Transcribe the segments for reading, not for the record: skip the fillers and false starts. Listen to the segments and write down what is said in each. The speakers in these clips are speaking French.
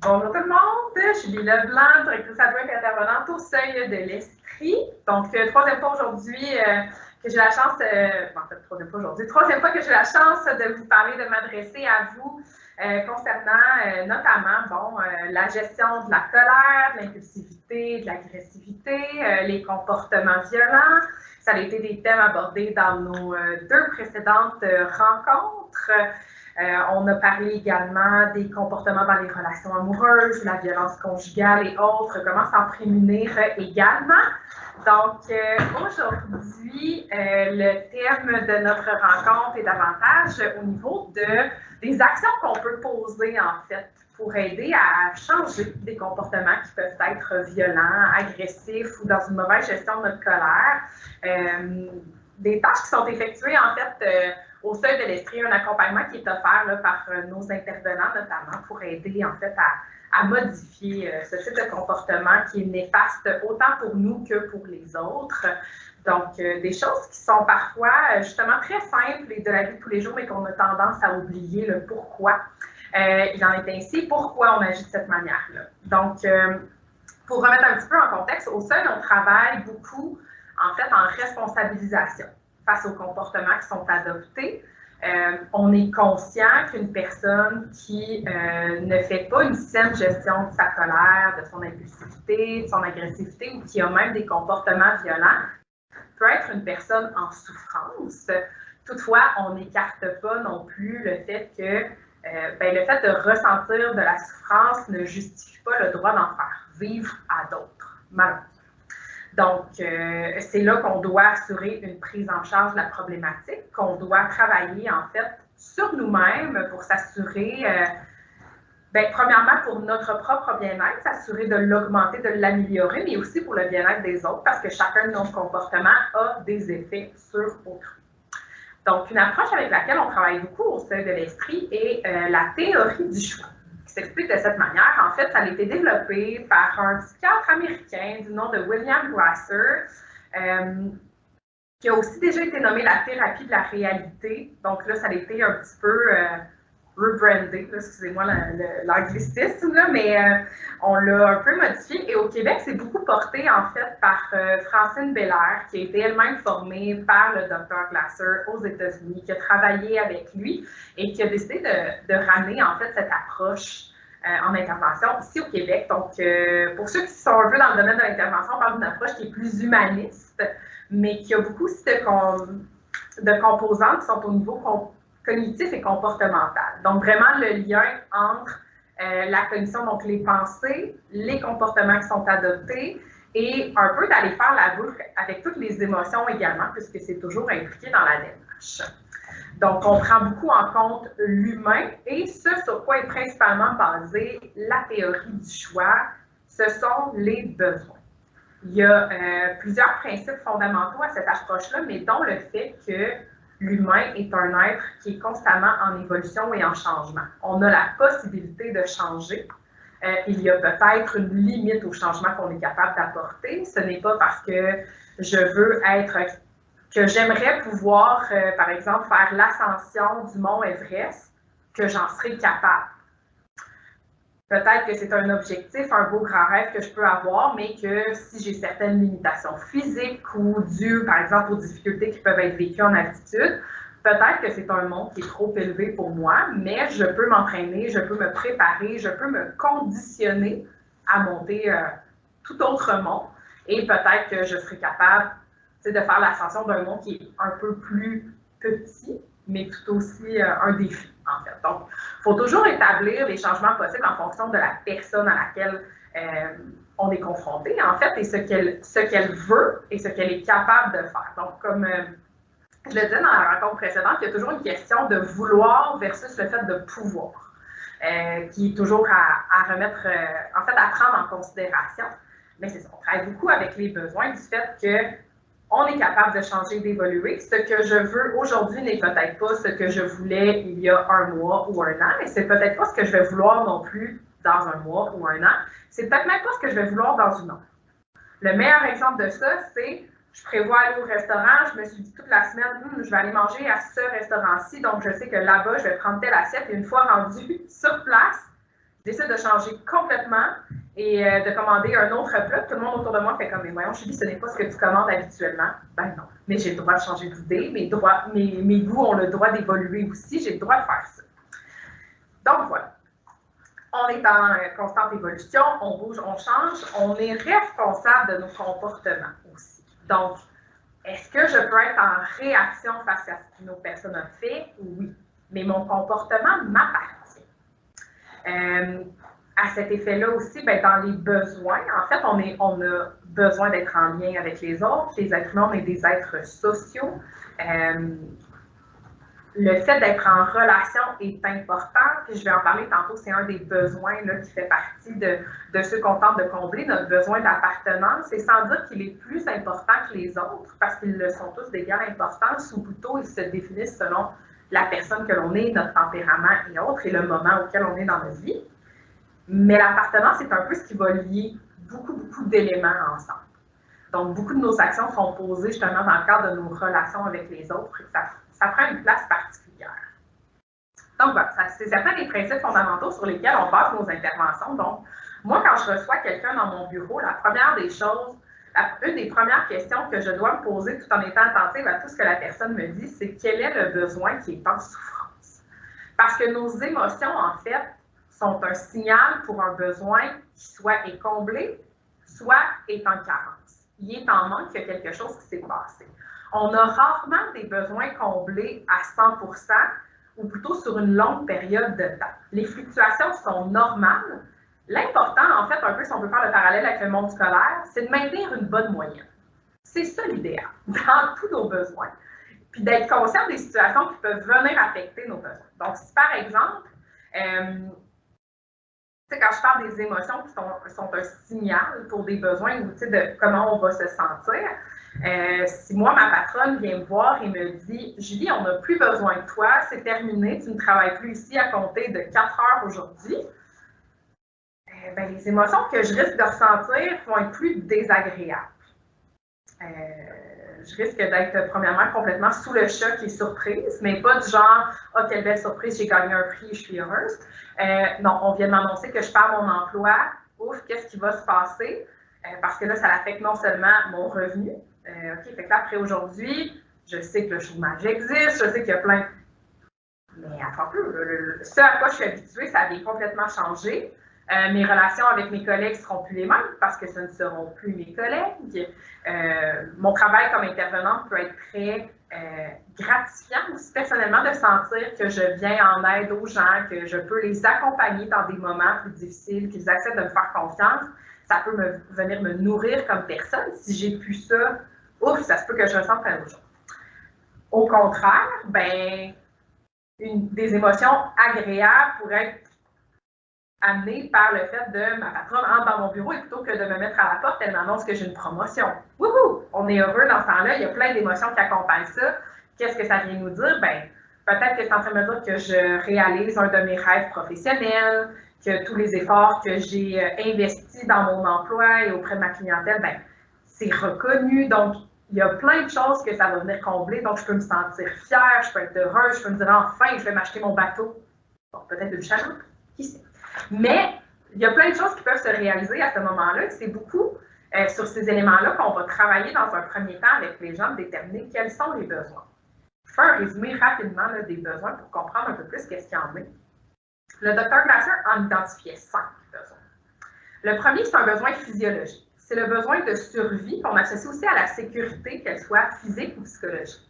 Bonjour tout le monde, je suis Lila Blanc, directrice adjointe intervenante au Seuil de l'Esprit. Donc, troisième fois aujourd'hui que j'ai la chance, en fait, troisième fois que j'ai la chance de vous parler, de m'adresser à vous concernant notamment, la gestion de la colère, de l'impulsivité, de l'agressivité, les comportements violents. Ça a été des thèmes abordés dans nos deux précédentes rencontres. On a parlé également des comportements dans les relations amoureuses, la violence conjugale et autres, comment s'en prémunir également. Donc, aujourd'hui, le thème de notre rencontre est davantage au niveau des actions qu'on peut poser, en fait, pour aider à changer des comportements qui peuvent être violents, agressifs ou dans une mauvaise gestion de notre colère. Des tâches qui sont effectuées, en fait, au Seuil de l'Esprit, un accompagnement qui est offert là, par nos intervenants, notamment, pour aider, en fait, à modifier ce type de comportement qui est néfaste autant pour nous que pour les autres. Donc, des choses qui sont parfois, justement, très simples et de la vie de tous les jours, mais qu'on a tendance à oublier le pourquoi. Il en est ainsi, pourquoi on agit de cette manière-là. Donc, pour remettre un petit peu en contexte, au Seuil, on travaille beaucoup, en fait, en responsabilisation face aux comportements qui sont adoptés. On est conscient qu'une personne qui ne fait pas une saine gestion de sa colère, de son impulsivité, de son agressivité ou qui a même des comportements violents peut être une personne en souffrance. Toutefois, on n'écarte pas non plus le fait que le fait de ressentir de la souffrance ne justifie pas le droit d'en faire vivre à d'autres, malheureusement. Donc, c'est là qu'on doit assurer une prise en charge de la problématique, qu'on doit travailler, en fait, sur nous-mêmes pour s'assurer, premièrement, pour notre propre bien-être, s'assurer de l'augmenter, de l'améliorer, mais aussi pour le bien-être des autres, parce que chacun de nos comportements a des effets sur autrui. Donc, une approche avec laquelle on travaille beaucoup au Seuil de l'Esprit est la théorie du choix. Qui s'explique de cette manière. En fait, ça a été développé par un psychiatre américain du nom de William Glasser, qui a aussi déjà été nommé la thérapie de la réalité. Donc là, ça a été un petit peu rebrandé, excusez-moi l'anglicisme, mais on l'a un peu modifié. Et au Québec, c'est beaucoup porté, en fait, par Francine Belair, qui a été elle-même formée par le Dr. Glasser aux États-Unis, qui a travaillé avec lui et qui a décidé de ramener, en fait, cette approche en intervention ici au Québec. Donc, pour ceux qui sont un peu dans le domaine de l'intervention, on parle d'une approche qui est plus humaniste, mais qui a beaucoup aussi de composantes qui sont au niveau cognitif et comportemental. Donc, vraiment le lien entre la cognition, donc les pensées, les comportements qui sont adoptés et un peu d'aller faire la boucle avec toutes les émotions également, puisque c'est toujours impliqué dans la démarche. Donc, on prend beaucoup en compte l'humain et ce sur quoi est principalement basée la théorie du choix, ce sont les besoins. Il y a plusieurs principes fondamentaux à cette approche-là, mais dont le fait que l'humain est un être qui est constamment en évolution et en changement. On a la possibilité de changer. Il y a peut-être une limite au changement qu'on est capable d'apporter. Ce n'est pas parce que que j'aimerais pouvoir, par exemple, faire l'ascension du mont Everest, que j'en serai capable. Peut-être que c'est un objectif, un beau grand rêve que je peux avoir, mais que si j'ai certaines limitations physiques ou dues, par exemple, aux difficultés qui peuvent être vécues en altitude, peut-être que c'est un monde qui est trop élevé pour moi, mais je peux m'entraîner, je peux me préparer, je peux me conditionner à monter tout autre monde. Et peut-être que je serai capable de faire l'ascension d'un monde qui est un peu plus petit, mais tout aussi un défi, en fait. Donc, il faut toujours établir les changements possibles en fonction de la personne à laquelle on est confronté, en fait, et ce qu'elle veut et ce qu'elle est capable de faire. Donc, comme je le disais dans la rencontre précédente, il y a toujours une question de vouloir versus le fait de pouvoir, qui est toujours à remettre, en fait, à prendre en considération. Mais c'est ça, on travaille beaucoup avec les besoins du fait que on est capable de changer, d'évoluer. Ce que je veux aujourd'hui n'est peut-être pas ce que je voulais il y a un mois ou un an, et c'est peut-être pas ce que je vais vouloir non plus dans un mois ou un an. C'est peut-être même pas ce que je vais vouloir dans une autre. Le meilleur exemple de ça, c'est je prévois aller au restaurant, je me suis dit toute la semaine, je vais aller manger à ce restaurant-ci, donc je sais que là-bas, je vais prendre telle assiette, et une fois rendu sur place, décide de changer complètement et de commander un autre plat, tout le monde autour de moi fait comme, mais voyons, Julie, ce n'est pas ce que tu commandes habituellement. Ben non, mais j'ai le droit de changer d'idée, mes goûts ont le droit d'évoluer aussi, j'ai le droit de faire ça. Donc voilà, on est en constante évolution, on bouge, on change, on est responsable de nos comportements aussi. Donc, est-ce que je peux être en réaction face à ce qu'une autre personne a fait? Oui, mais mon comportement m'appartient. À cet effet-là aussi, bien, dans les besoins, en fait, on a besoin d'être en lien avec les autres. Les êtres humains, on est des êtres sociaux. Le fait d'être en relation est important, puis je vais en parler tantôt, c'est un des besoins là, qui fait partie de ceux qu'on tente de combler, notre besoin d'appartenance, et sans dire qu'il est plus important que les autres, parce qu'ils le sont tous d'égale importance, ou plutôt ils se définissent selon la personne que l'on est, notre tempérament et autres, et le moment auquel on est dans notre vie. Mais l'appartenance, c'est un peu ce qui va lier beaucoup d'éléments ensemble. Donc, beaucoup de nos actions sont posées justement dans le cadre de nos relations avec les autres, et ça prend une place particulière. Donc, voilà, c'est certains des principes fondamentaux sur lesquels on base nos interventions. Donc, moi, quand je reçois quelqu'un dans mon bureau, la première des choses, une des premières questions que je dois me poser tout en étant attentive à tout ce que la personne me dit, c'est quel est le besoin qui est en souffrance. Parce que nos émotions, en fait, sont un signal pour un besoin qui soit est comblé, soit est en carence. Il est en manque, il y a quelque chose qui s'est passé. On a rarement des besoins comblés à 100% ou plutôt sur une longue période de temps. Les fluctuations sont normales. L'important, en fait, un peu si on peut faire le parallèle avec le monde scolaire, c'est de maintenir une bonne moyenne. C'est ça l'idéal, dans tous nos besoins. Puis d'être conscient des situations qui peuvent venir affecter nos besoins. Donc, si par exemple, quand je parle des émotions qui sont un signal pour des besoins ou de comment on va se sentir, si moi, ma patronne vient me voir et me dit « Julie, on n'a plus besoin de toi, c'est terminé, tu ne travailles plus ici à compter de 4 heures aujourd'hui », les émotions que je risque de ressentir vont être plus désagréables. Je risque d'être, premièrement, complètement sous le choc et surprise, mais pas du genre « Ah, quelle belle surprise, j'ai gagné un prix et je suis heureuse ». Non, on vient de m'annoncer que je perds mon emploi. Ouf, qu'est-ce qui va se passer? Parce que là, ça affecte non seulement mon revenu. OK, fait que là, après aujourd'hui, je sais que le chômage existe, je sais qu'il y a plein. Mais attends un peu, ce à quoi je suis habituée, ça vient complètement changer. Mes relations avec mes collègues ne seront plus les mêmes parce que ce ne seront plus mes collègues. Mon travail comme intervenante peut être très gratifiant aussi personnellement de sentir que je viens en aide aux gens, que je peux les accompagner dans des moments plus difficiles, qu'ils acceptent de me faire confiance. Ça peut venir me nourrir comme personne. Si j'ai plus ça, ouf, ça se peut que je ressente un autre chose. Au contraire, des émotions agréables pourraient être amenée par le fait de ma patronne entre dans mon bureau et plutôt que de me mettre à la porte, elle m'annonce que j'ai une promotion. Wouhou! On est heureux dans ce temps-là, il y a plein d'émotions qui accompagnent ça. Qu'est-ce que ça vient nous dire? Peut-être que c'est en train de me dire que je réalise un de mes rêves professionnels, que tous les efforts que j'ai investis dans mon emploi et auprès de ma clientèle, c'est reconnu. Donc, il y a plein de choses que ça va venir combler. Donc, je peux me sentir fière, je peux être heureuse, je peux me dire enfin, je vais m'acheter mon bateau. Bon, peut-être une chaloupe, qui sait? Mais il y a plein de choses qui peuvent se réaliser à ce moment-là. C'est beaucoup sur ces éléments-là qu'on va travailler dans un premier temps avec les gens, de déterminer quels sont les besoins. Je fais un résumé rapidement là, des besoins pour comprendre un peu plus qu'est-ce qu'il y en est. Le Dr. Glasser en identifiait 5 besoins. Le premier, c'est un besoin physiologique. C'est le besoin de survie qu'on associe aussi à la sécurité, qu'elle soit physique ou psychologique.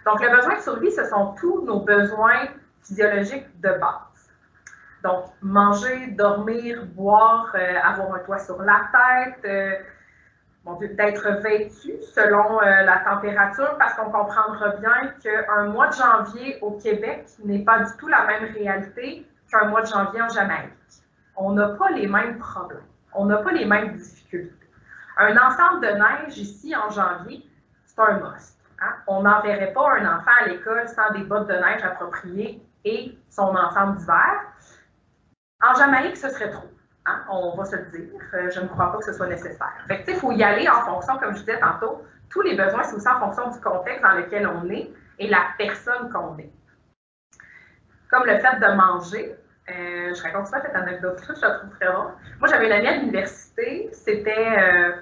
Donc, le besoin de survie, ce sont tous nos besoins physiologiques de base. Donc, manger, dormir, boire, avoir un toit sur la tête, d'être vêtu selon la température, parce qu'on comprendra bien qu'un mois de janvier au Québec n'est pas du tout la même réalité qu'un mois de janvier en Jamaïque. On n'a pas les mêmes problèmes, on n'a pas les mêmes difficultés. Un ensemble de neige ici en janvier, c'est un must. Hein? On n'enverrait pas un enfant à l'école sans des bottes de neige appropriées et son ensemble d'hiver. En Jamaïque, ce serait trop. Hein? On va se le dire. Je ne crois pas que ce soit nécessaire. Fait que, il faut y aller en fonction, comme je disais tantôt, tous les besoins, c'est aussi en fonction du contexte dans lequel on est et la personne qu'on est. Comme le fait de manger, Je raconte souvent cette anecdote-là, je la trouve très drôle. Moi, j'avais une amie à l'université, c'était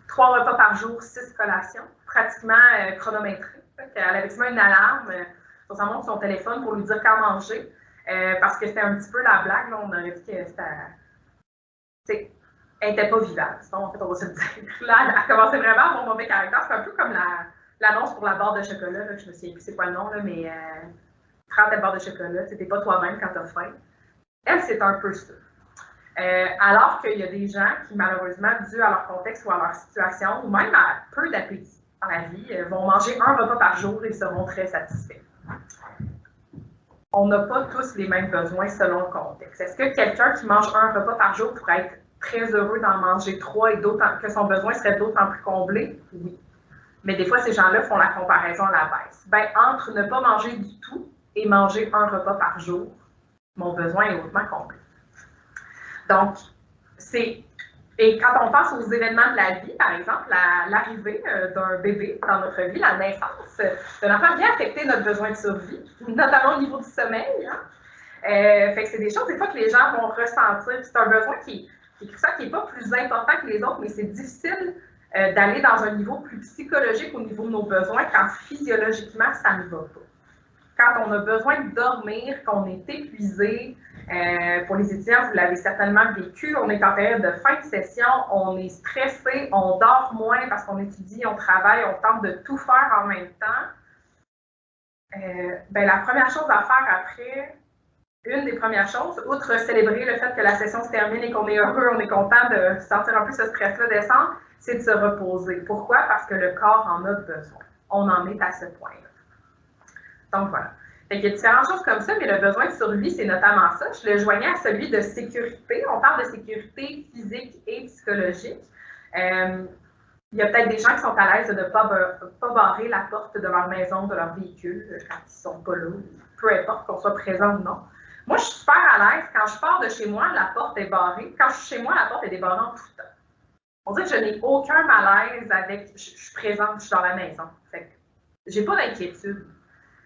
3 repas par jour, 6 collations, pratiquement chronométrées. Elle avait souvent une alarme sur sa montre, son téléphone pour lui dire quand manger, parce que c'était un petit peu la blague, là, on aurait dit que c'était... Elle n'était pas vivable, sinon, en fait, on va se le dire. Là, elle commençait vraiment à avoir mauvais caractère. C'est un peu comme l'annonce pour la barre de chocolat, là, je me souviens plus c'est quoi le nom, là, mais prends ta barre de chocolat, tu n'es pas toi-même quand tu as faim. Elle, c'est un peu ça. Alors qu'il y a des gens qui, malheureusement, dû à leur contexte ou à leur situation, ou même à peu d'appétit dans la vie, vont manger un repas par jour et seront très satisfaits. On n'a pas tous les mêmes besoins selon le contexte. Est-ce que quelqu'un qui mange un repas par jour pourrait être très heureux d'en manger 3 et que son besoin serait d'autant plus comblé? Oui. Mais des fois, ces gens-là font la comparaison à la baisse. Ben, entre ne pas manger du tout et manger un repas par jour, mon besoin est hautement comblé. Donc, et quand on pense aux événements de la vie, par exemple, l'arrivée d'un bébé dans notre vie, la naissance d'un enfant vient affecter notre besoin de survie, notamment au niveau du sommeil. Hein? Fait que c'est des choses, des fois, que les gens vont ressentir. C'est un besoin qui n'est pas plus important que les autres, mais c'est difficile d'aller dans un niveau plus psychologique au niveau de nos besoins quand physiologiquement, ça ne va pas. Quand on a besoin de dormir, qu'on est épuisé, pour les étudiants, vous l'avez certainement vécu, on est en période de fin de session, on est stressé, on dort moins parce qu'on étudie, on travaille, on tente de tout faire en même temps. Ben, la première chose à faire après, une des premières choses, outre célébrer le fait que la session se termine et qu'on est heureux, on est content de sentir un peu ce stress-là descendre, c'est de se reposer. Pourquoi? Parce que le corps en a besoin. On en est à ce point-là. Donc voilà. Fait qu'il y a différentes choses comme ça, mais le besoin de survie, c'est notamment ça. Je le joignais à celui de sécurité. On parle de sécurité physique et psychologique. Il y a peut-être des gens qui sont à l'aise de ne pas barrer la porte de leur maison, de leur véhicule, quand ils ne sont pas là, peu importe qu'on soit présent ou non. Moi, je suis super à l'aise. Quand je pars de chez moi, la porte est barrée. Quand je suis chez moi, la porte est débarrée en tout temps. On dirait que je n'ai aucun malaise avec... Je suis présente, je suis dans la maison. Fait que j'ai pas d'inquiétude.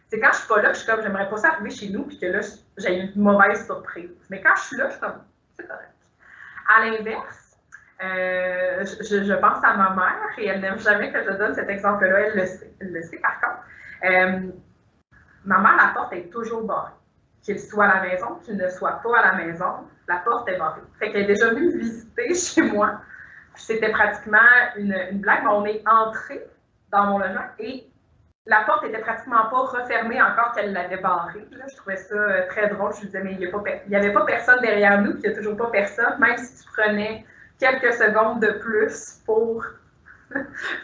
C'est quand je suis pas là que je suis comme, j'aimerais pas ça arriver chez nous puis que là, j'ai une mauvaise surprise. Mais quand je suis là, je suis comme, c'est correct. À l'inverse, je pense à ma mère et elle n'aime jamais que je donne cet exemple-là. Elle le sait par contre. Ma mère, la porte est toujours barrée. Qu'il soit à la maison, qu'il ne soit pas à la maison, la porte est barrée. Fait qu'elle est déjà venue me visiter chez moi. C'était pratiquement une blague, mais on est entré dans mon logement et la porte n'était pratiquement pas refermée encore qu'elle l'avait barrée. Là, je trouvais ça très drôle. Je me disais, mais il n'y avait pas personne derrière nous, puis il n'y a toujours pas personne, même si tu prenais quelques secondes de plus pour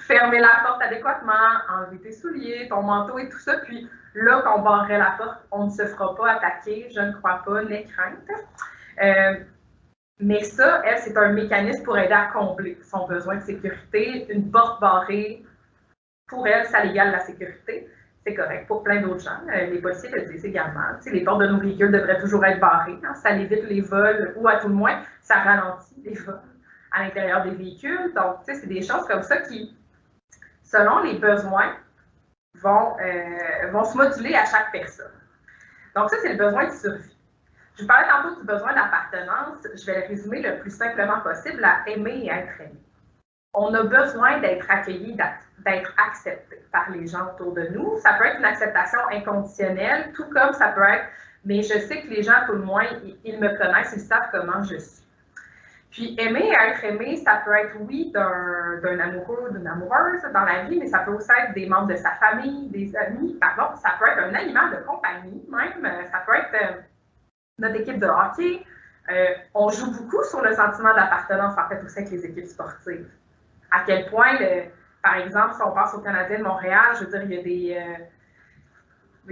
fermer la porte adéquatement, enlever tes souliers, ton manteau et tout ça. Puis là, quand on barrerait la porte, on ne se fera pas attaquer, je ne crois pas, n'aie crainte. Mais ça, elle, c'est un mécanisme pour aider à combler son besoin de sécurité. Une porte barrée, pour elle, ça égale la sécurité. C'est correct pour plein d'autres gens. Les policiers le disent également. Les portes de nos véhicules devraient toujours être barrées. Hein, ça évite les vols ou à tout le moins, ça ralentit les vols à l'intérieur des véhicules. Donc, c'est des choses comme ça qui, selon les besoins, vont se moduler à chaque personne. Donc, ça, c'est le besoin de survie. Je vous parlais tantôt du besoin d'appartenance. Je vais le résumer le plus simplement possible à aimer et être aimé. On a besoin d'être accueilli, d'être accepté par les gens autour de nous. Ça peut être une acceptation inconditionnelle, tout comme ça peut être, mais je sais que les gens, tout le moins, ils me connaissent, ils savent comment je suis. Puis aimer et être aimé, ça peut être, oui, d'un amoureux ou d'une amoureuse dans la vie, mais ça peut aussi être des membres de sa famille, des amis, pardon, ça peut être un animal de compagnie même, ça peut être notre équipe de hockey. On joue beaucoup sur le sentiment d'appartenance, en fait, aussi avec les équipes sportives. À quel point, par exemple, si on pense au Canadien de Montréal, je veux dire, il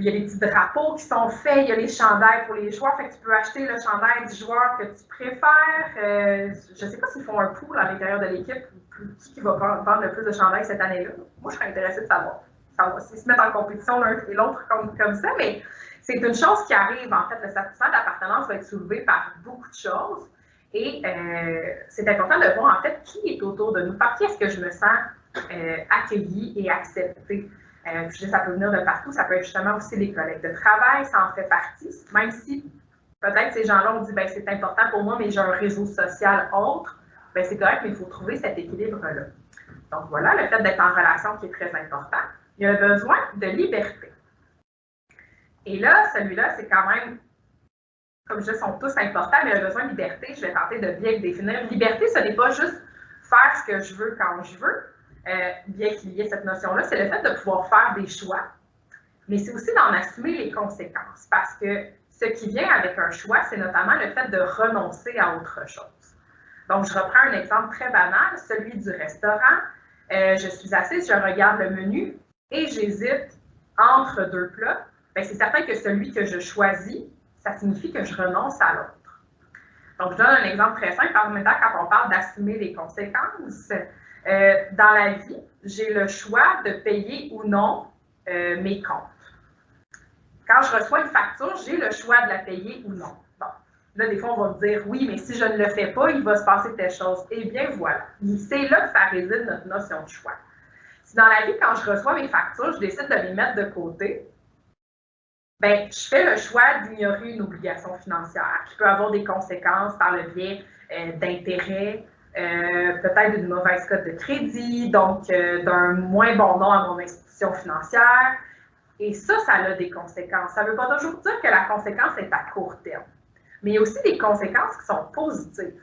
y a des petits drapeaux qui sont faits, il y a les chandails pour les joueurs, fait que tu peux acheter le chandail du joueur que tu préfères. Je ne sais pas s'ils font un pool à l'intérieur de l'équipe, qui va vendre le plus de chandails cette année-là. Moi, je serais intéressée de savoir. S'ils se mettent en compétition l'un et l'autre comme ça, mais c'est une chose qui arrive. En fait, le sentiment d'appartenance va être soulevé par beaucoup de choses. Et c'est important de voir, en fait, qui est autour de nous. Par qui est-ce que je me sens accueillie et acceptée? Ça peut venir de partout. Ça peut être justement aussi les collègues de travail. Ça en fait partie. Même si Peut-être ces gens-là ont dit, ben c'est important pour moi, mais j'ai un réseau social autre. Ben c'est correct, mais il faut trouver cet équilibre-là. Donc voilà, le fait d'être en relation qui est très important. Il y a le besoin de liberté. Et là, celui-là, c'est quand même, comme je dis, sont tous importants, mais le besoin de liberté, je vais tenter de bien le définir. Liberté, ce n'est pas juste faire ce que je veux quand je veux, bien qu'il y ait cette notion-là, c'est le fait de pouvoir faire des choix, mais c'est aussi d'en assumer les conséquences, parce que ce qui vient avec un choix, c'est notamment le fait de renoncer à autre chose. Donc, je reprends un exemple très banal, celui du restaurant. Je suis assise, je regarde le menu et j'hésite entre deux plats. Bien, c'est certain que celui que je choisis, ça signifie que je renonce à l'autre. Donc, je donne un exemple très simple. En même temps, quand on parle d'assumer les conséquences, dans la vie, j'ai le choix de payer ou non mes comptes. Quand je reçois une facture, j'ai le choix de la payer ou non. Bon, là, des fois, on va me dire, oui, mais si je ne le fais pas, il va se passer telle chose. Eh bien, voilà. C'est là que ça réside notre notion de choix. Si dans la vie, quand je reçois mes factures, je décide de les mettre de côté, bien, je fais le choix d'ignorer une obligation financière qui peut avoir des conséquences par le biais d'intérêts, peut-être d'une mauvaise cote de crédit, donc d'un moins bon nom à mon institution financière. Et ça a des conséquences. Ça ne veut pas toujours dire que la conséquence est à court terme, mais il y a aussi des conséquences qui sont positives.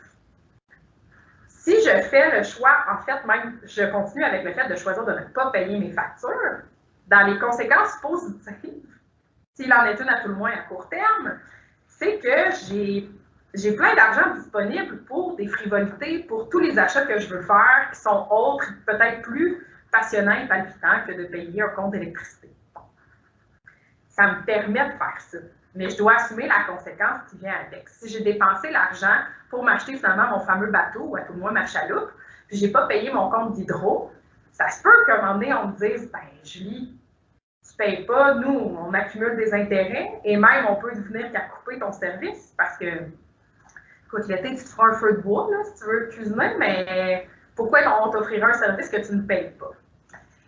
Si je fais le choix, en fait, même, je continue avec le fait de choisir de ne pas payer mes factures, dans les conséquences positives, s'il en est une à tout le moins à court terme, c'est que j'ai plein d'argent disponible pour des frivolités, pour tous les achats que je veux faire, qui sont autres, peut-être plus passionnants et palpitants que de payer un compte d'électricité. Ça me permet de faire ça, mais je dois assumer la conséquence qui vient avec. Si j'ai dépensé l'argent pour m'acheter finalement mon fameux bateau, ou à tout le moins ma chaloupe, puis je n'ai pas payé mon compte d'hydro, ça se peut qu'à un moment donné, on me dise, ben Julie, tu ne payes pas, nous, on accumule des intérêts, et même on peut venir qu'à couper ton service, parce que, écoute, l'été, tu te feras un feu de bois, là, si tu veux cuisiner, mais pourquoi on t'offrira un service que tu ne payes pas?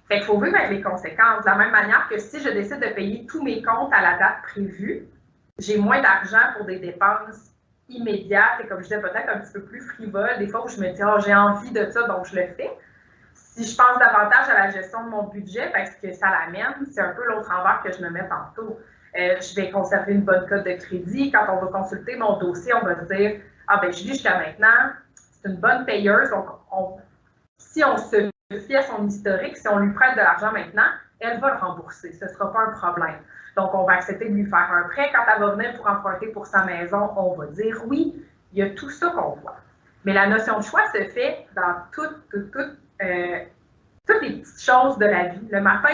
Fait qu'il faut vivre avec les conséquences. De la même manière que si je décide de payer tous mes comptes à la date prévue, j'ai moins d'argent pour des dépenses immédiates et, comme je disais, peut-être un petit peu plus frivoles. Des fois où je me dis, oh, j'ai envie de ça, donc je le fais. Si je pense davantage à la gestion de mon budget, parce que ça l'amène, c'est un peu l'autre envers que je me mets tantôt. Je vais conserver une bonne cote de crédit. Quand on va consulter mon dossier, on va se dire, ah ben Julie, jusqu'à maintenant, c'est une bonne payeuse. Donc, si on se fie à son historique, si on lui prête de l'argent maintenant, elle va le rembourser. Ce ne sera pas un problème. Donc, on va accepter de lui faire un prêt. Quand elle va venir pour emprunter pour sa maison, on va dire oui. Il y a tout ça qu'on voit. Mais la notion de choix se fait dans toutes les petites choses de la vie. Le matin,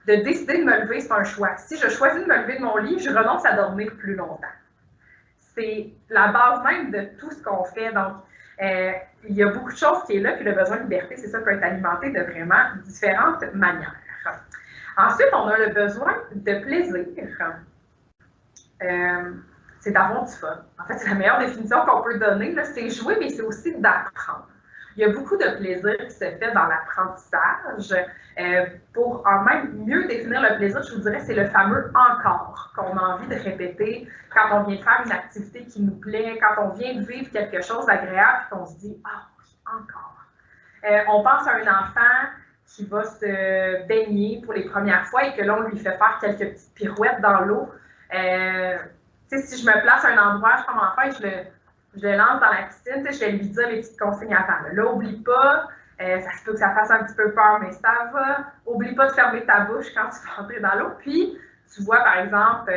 de décider de me lever, c'est un choix. Si je choisis de me lever de mon lit, je renonce à dormir plus longtemps. C'est la base même de tout ce qu'on fait. Donc, il y a beaucoup de choses qui est là, puis le besoin de liberté, c'est ça, peut être alimenté de vraiment différentes manières. Ensuite, on a le besoin de plaisir. C'est d'avoir du fun. En fait, c'est la meilleure définition qu'on peut donner. C'est jouer, mais c'est aussi d'apprendre. Il y a beaucoup de plaisir qui se fait dans l'apprentissage. Pour en même mieux définir le plaisir, je vous dirais, c'est le fameux « encore » qu'on a envie de répéter quand on vient de faire une activité qui nous plaît, quand on vient de vivre quelque chose d'agréable et qu'on se dit « ah oui, encore ». On pense à un enfant qui va se baigner pour les premières fois et que là, on lui fait faire quelques petites pirouettes dans l'eau. Si je me place à un endroit, je prends mon enfant et je le lance dans la piscine, je vais lui dire les petites consignes à faire. Là, oublie pas, ça se peut que ça fasse un petit peu peur, mais ça va. Oublie pas de fermer ta bouche quand tu vas entrer dans l'eau. Puis, tu vois, par exemple,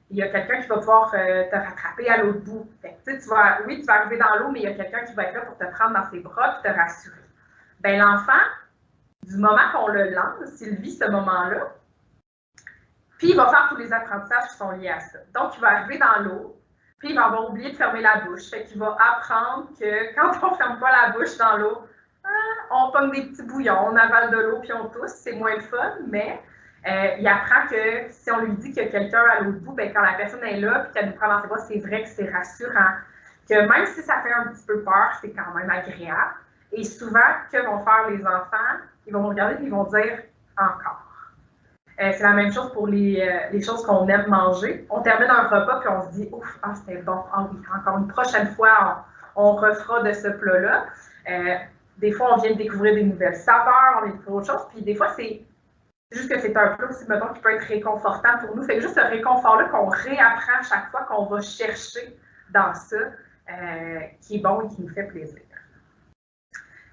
il y a quelqu'un qui va pouvoir te rattraper à l'autre bout. Fait que, tu vas arriver dans l'eau, mais il y a quelqu'un qui va être là pour te prendre dans ses bras et te rassurer. Bien, l'enfant, du moment qu'on le lance, s'il vit ce moment-là, puis il va faire tous les apprentissages qui sont liés à ça. Donc, il va arriver dans l'eau, puis il va avoir oublié de fermer la bouche. Fait qu'il va apprendre que quand on ne ferme pas la bouche dans l'eau, on pogne des petits bouillons, on avale de l'eau puis on tousse, c'est moins le fun, mais il apprend que si on lui dit qu'il y a quelqu'un à l'autre bout, bien, quand la personne est là puis qu'elle nous prend dans ses bras, c'est vrai que c'est rassurant. Que même si ça fait un petit peu peur, c'est quand même agréable. Et souvent, que vont faire les enfants? Ils vont me regarder et ils vont dire « encore ». C'est la même chose pour les choses qu'on aime manger. On termine un repas puis on se dit « Ouf, ah, c'était bon, ah oui, encore une prochaine fois, on refera de ce plat-là. » Des fois, on vient de découvrir des nouvelles saveurs, on vient de découvrir autre chose. Puis des fois, c'est juste que c'est un plat aussi, mettons, qui peut être réconfortant pour nous. Fait que juste ce réconfort-là qu'on réapprend à chaque fois qu'on va chercher dans ça, qui est bon et qui nous fait plaisir.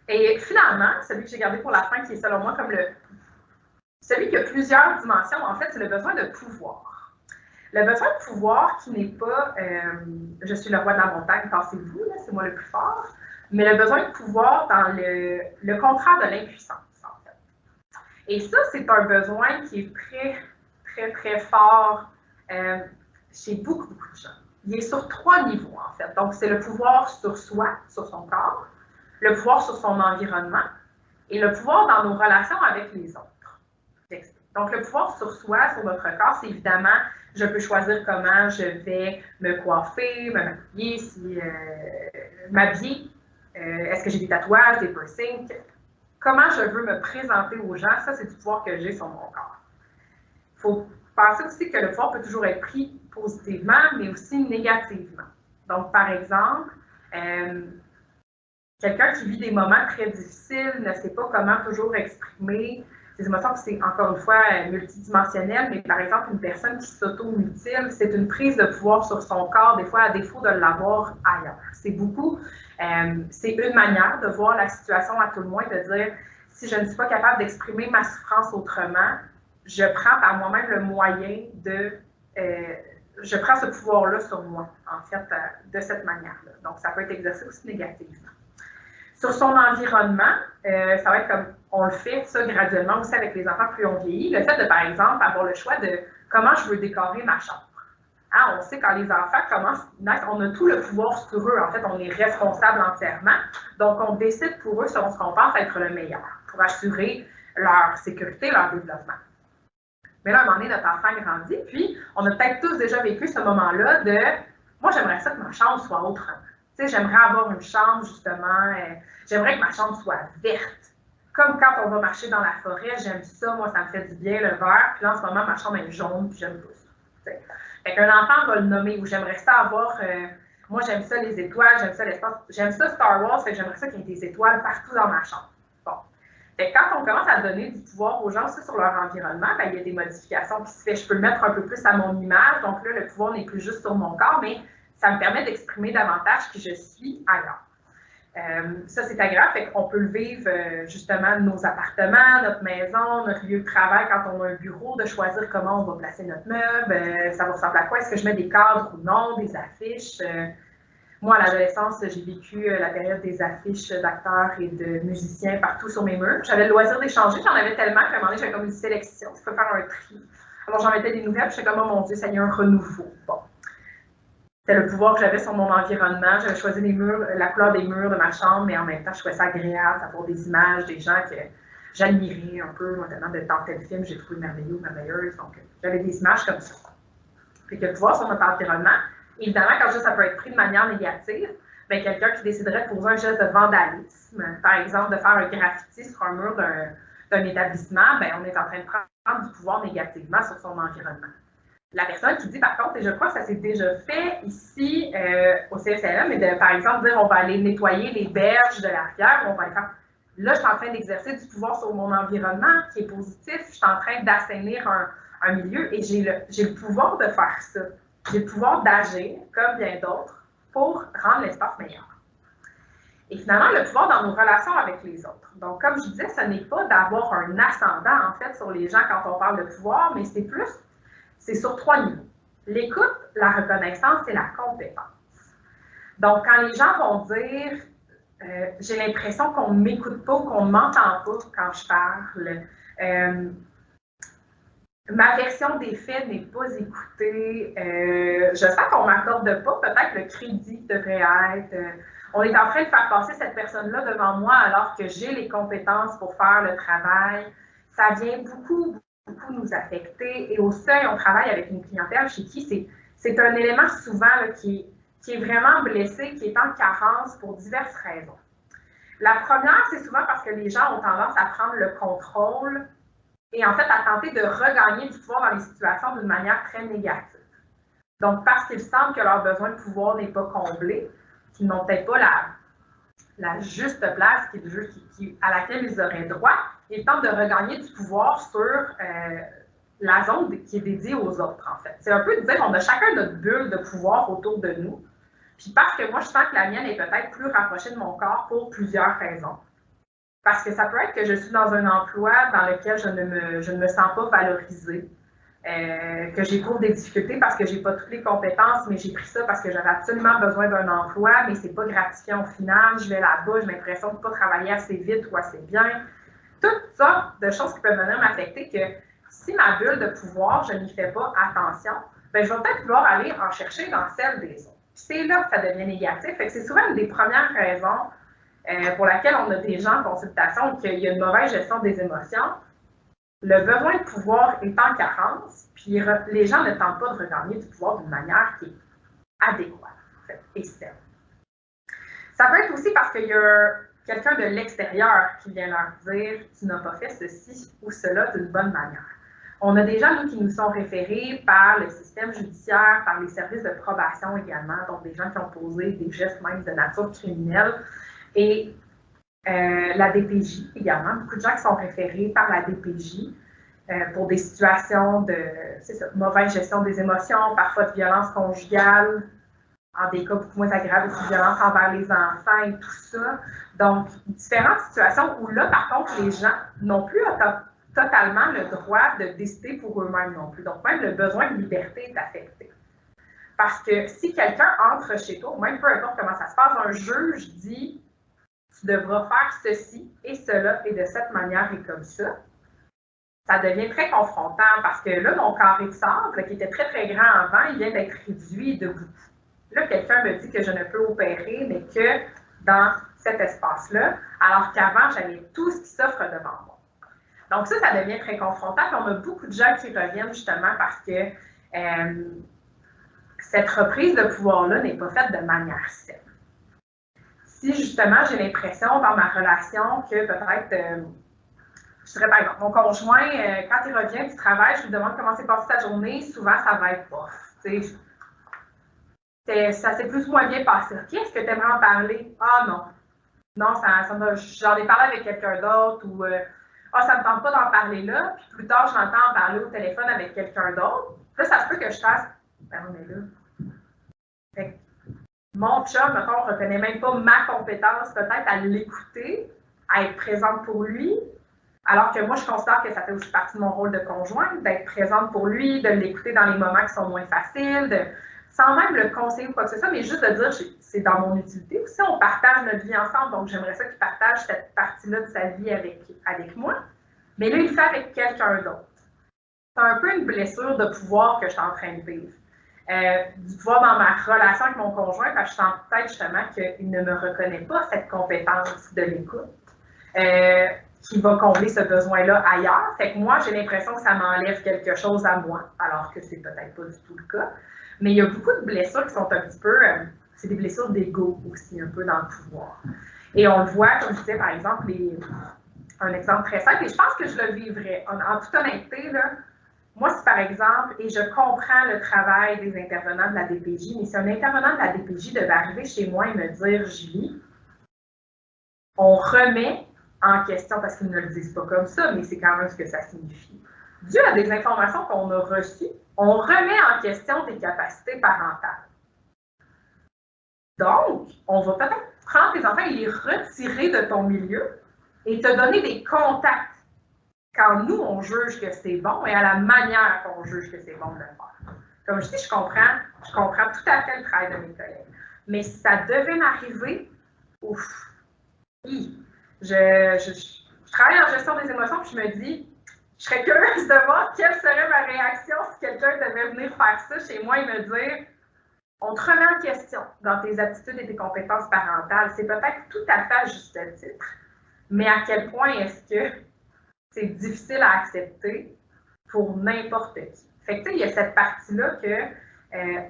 Et finalement, celui que j'ai gardé pour la fin, qui est selon moi comme celui qui a plusieurs dimensions, en fait, c'est le besoin de pouvoir. Le besoin de pouvoir qui n'est pas je suis le roi de la montagne, tassez-vous, c'est moi le plus fort, mais le besoin de pouvoir dans le contraire de l'impuissance, en fait. Et ça, c'est un besoin qui est très, très, très fort chez beaucoup, beaucoup de gens. Il est sur 3 niveaux, en fait. Donc, c'est le pouvoir sur soi, sur son corps, le pouvoir sur son environnement et le pouvoir dans nos relations avec les autres. Donc, le pouvoir sur soi, sur notre corps, c'est évidemment, je peux choisir comment je vais me coiffer, me maquiller, m'habiller. Est-ce que j'ai des tatouages, des piercings? Comment je veux me présenter aux gens, ça, c'est du pouvoir que j'ai sur mon corps. Il faut penser aussi que le pouvoir peut toujours être pris positivement, mais aussi négativement. Donc, par exemple, quelqu'un qui vit des moments très difficiles ne sait pas comment toujours exprimer ses émotions, c'est encore une fois multidimensionnel, mais par exemple, une personne qui s'auto-mutile, c'est une prise de pouvoir sur son corps, des fois à défaut de l'avoir ailleurs. C'est beaucoup, c'est une manière de voir la situation à tout le moins, de dire, si je ne suis pas capable d'exprimer ma souffrance autrement, je prends par moi-même le moyen je prends ce pouvoir-là sur moi, en fait, de cette manière-là. Donc, ça peut être exercé aussi négativement. Sur son environnement, ça va être comme on le fait, ça, graduellement aussi avec les enfants plus on vieillit. Le fait de, par exemple, avoir le choix de comment je veux décorer ma chambre. Hein, on sait quand les enfants commencent, on a tout le pouvoir sur eux. En fait, on est responsable entièrement. Donc, on décide pour eux selon ce qu'on pense être le meilleur pour assurer leur sécurité, leur développement. Mais là, à un moment donné, notre enfant grandit, puis on a peut-être tous déjà vécu ce moment-là de « moi, j'aimerais ça que ma chambre soit autrement ». Tu sais, j'aimerais avoir une chambre, justement, j'aimerais que ma chambre soit verte. Comme quand on va marcher dans la forêt, j'aime ça, moi, ça me fait du bien, le vert. Puis là, en ce moment, ma chambre est jaune, puis j'aime pas ça. Fait qu'un enfant va le nommer, ou j'aimerais ça avoir, moi, j'aime ça les étoiles, j'aime ça l'espace, j'aime ça Star Wars, fait que j'aimerais ça qu'il y ait des étoiles partout dans ma chambre. Bon. Fait que quand on commence à donner du pouvoir aux gens aussi sur leur environnement, ben, il y a des modifications qui se font. Je peux le mettre un peu plus à mon image, donc là, le pouvoir n'est plus juste sur mon corps, mais ça me permet d'exprimer davantage qui je suis ailleurs. Ça, c'est agréable, fait qu'on peut le vivre justement nos appartements, notre maison, notre lieu de travail quand on a un bureau, de choisir comment on va placer notre meuble, ça va ressembler à quoi, est-ce que je mets des cadres ou non, des affiches. Moi, à l'adolescence, j'ai vécu la période des affiches d'acteurs et de musiciens partout sur mes murs. J'avais le loisir d'échanger, j'en avais tellement qu'à un moment donné, j'avais comme une sélection, tu peux faire un tri. Alors, j'en mettais des nouvelles, puis j'étais comme, oh mon Dieu, ça y a un renouveau. Bon. C'était le pouvoir que j'avais sur mon environnement. J'avais choisi les murs, la couleur des murs de ma chambre, mais en même temps, je trouvais ça agréable d'avoir des images, des gens que j'admirais un peu, notamment de tant tel film, j'ai trouvé merveilleux ou merveilleuse. Donc, j'avais des images comme ça. Puis que le pouvoir sur notre environnement, évidemment, quand ça peut être pris de manière négative, bien, quelqu'un qui déciderait de poser un geste de vandalisme, par exemple, de faire un graffiti sur un mur d'un établissement, bien, on est en train de prendre du pouvoir négativement sur son environnement. La personne qui dit, par contre, et je crois que ça s'est déjà fait ici au CSLM, mais de, par exemple, dire on va aller nettoyer les berges de la rivière, on va aller faire. Là, je suis en train d'exercer du pouvoir sur mon environnement qui est positif, je suis en train d'assainir un milieu et j'ai le pouvoir de faire ça. J'ai le pouvoir d'agir, comme bien d'autres, pour rendre l'espace meilleur. Et finalement, le pouvoir dans nos relations avec les autres. Donc, comme je disais, ce n'est pas d'avoir un ascendant, en fait, sur les gens quand on parle de pouvoir, mais c'est sur 3 niveaux. L'écoute, la reconnaissance et la compétence. Donc, quand les gens vont dire « j'ai l'impression qu'on ne m'écoute pas ou qu'on ne m'entend pas quand je parle », ma version des faits n'est pas écoutée, je sens qu'on ne m'accorde pas peut-être le crédit devrait être, on est en train de faire passer cette personne-là devant moi alors que j'ai les compétences pour faire le travail. Ça vient beaucoup nous affecter. Et au seuil, on travaille avec une clientèle chez qui c'est un élément souvent là, qui est vraiment blessé, qui est en carence pour diverses raisons. La première, c'est souvent parce que les gens ont tendance à prendre le contrôle et en fait à tenter de regagner du pouvoir dans les situations d'une manière très négative. Donc, parce qu'il semble que leur besoin de pouvoir n'est pas comblé, qu'ils n'ont peut-être pas la juste place à laquelle ils auraient droit, ils tentent de regagner du pouvoir sur la zone qui est dédiée aux autres, en fait. C'est un peu de dire qu'on a chacun notre bulle de pouvoir autour de nous, puis parce que moi, je sens que la mienne est peut-être plus rapprochée de mon corps pour plusieurs raisons. Parce que ça peut être que je suis dans un emploi dans lequel je ne me sens pas valorisée, que j'éprouve des difficultés parce que je n'ai pas toutes les compétences, mais j'ai pris ça parce que j'avais absolument besoin d'un emploi, mais ce n'est pas gratifiant au final. Je vais là-bas, j'ai l'impression de ne pas travailler assez vite ou assez bien. Toutes sortes de choses qui peuvent venir m'affecter que si ma bulle de pouvoir, je n'y fais pas attention, bien, je vais peut-être vouloir aller en chercher dans celle des autres. C'est là que ça devient négatif. C'est souvent une des premières raisons pour laquelle on a des gens en consultation qu'il y a une mauvaise gestion des émotions. Le besoin de pouvoir est en carence, puis les gens ne tentent pas de regagner du pouvoir d'une manière qui est adéquate et saine. Ça peut être aussi parce qu'il y a quelqu'un de l'extérieur qui vient leur dire « tu n'as pas fait ceci ou cela d'une bonne manière ». On a des gens, nous, qui nous sont référés par le système judiciaire, par les services de probation également, donc des gens qui ont posé des gestes même de nature criminelle, et la DPJ également, beaucoup de gens qui sont référés par la DPJ pour des situations de mauvaise gestion des émotions, parfois de violence conjugale, en des cas beaucoup moins agréables, de violence envers les enfants et tout ça. Donc, différentes situations où là, par contre, les gens n'ont plus totalement le droit de décider pour eux-mêmes non plus. Donc, même le besoin de liberté est affecté. Parce que si quelqu'un entre chez toi, ou même peu importe comment ça se passe, un juge dit « tu devras faire ceci et cela et de cette manière et comme ça », ça devient très confrontant parce que là, mon carré de sable, qui était très, très grand avant, il vient d'être réduit de beaucoup. Là, quelqu'un me dit que je ne peux opérer, mais que dans cet espace-là, alors qu'avant, j'avais tout ce qui s'offre devant moi. Donc ça devient très confrontant. Puis on a beaucoup de gens qui reviennent justement parce que cette reprise de pouvoir-là n'est pas faite de manière saine. Si justement, j'ai l'impression dans ma relation que peut-être, je dirais par exemple, mon conjoint, quand il revient du travail, je lui demande comment s'est passée sa journée, souvent ça va être bof. Ça s'est plus ou moins bien passé. OK, est-ce que tu aimerais en parler? Ah non. Non, j'en ai parlé avec quelqu'un d'autre ou ça ne me tente pas d'en parler là, puis plus tard, je l'entends en parler au téléphone avec quelqu'un d'autre. Là, ça se peut que je fasse, ben on est là. Fait que mon chum, mettons, ne reconnaît même pas ma compétence peut-être à l'écouter, à être présente pour lui, alors que moi, je considère que ça fait aussi partie de mon rôle de conjointe, d'être présente pour lui, de l'écouter dans les moments qui sont moins faciles, sans même le conseiller ou quoi que ce soit, mais juste de dire c'est dans mon utilité aussi, on partage notre vie ensemble, donc j'aimerais ça qu'il partage cette partie-là de sa vie avec moi. Mais là, il le fait avec quelqu'un d'autre. C'est un peu une blessure de pouvoir que je suis en train de vivre. Du pouvoir dans ma relation avec mon conjoint, parce que je sens peut-être justement qu'il ne me reconnaît pas cette compétence de l'écoute, qui va combler ce besoin-là ailleurs. Fait que moi, j'ai l'impression que ça m'enlève quelque chose à moi, alors que c'est peut-être pas du tout le cas. Mais il y a beaucoup de blessures qui sont un petit peu, c'est des blessures d'ego aussi, un peu dans le pouvoir. Et on le voit, comme je disais, par exemple, un exemple très simple, et je pense que je le vivrais. En toute honnêteté, là, moi, si par exemple, et je comprends le travail des intervenants de la DPJ, mais si un intervenant de la DPJ devait arriver chez moi et me dire, Julie, on remet en question, parce qu'ils ne le disent pas comme ça, mais c'est quand même ce que ça signifie. Dû à des informations qu'on a reçues, on remet en question tes capacités parentales. Donc, on va peut-être prendre tes enfants et les retirer de ton milieu et te donner des contacts quand nous, on juge que c'est bon et à la manière qu'on juge que c'est bon de le faire. Comme je dis, je comprends tout à fait le travail de mes collègues. Mais si ça devait m'arriver, ouf, je travaille en gestion des émotions puis je me dis, je serais curieuse de voir quelle serait ma réaction si quelqu'un devait venir faire ça chez moi et me dire on te remet en question dans tes aptitudes et tes compétences parentales. C'est peut-être tout à fait à juste titre, mais à quel point est-ce que c'est difficile à accepter pour n'importe qui. Fait que tu sais, il y a cette partie-là que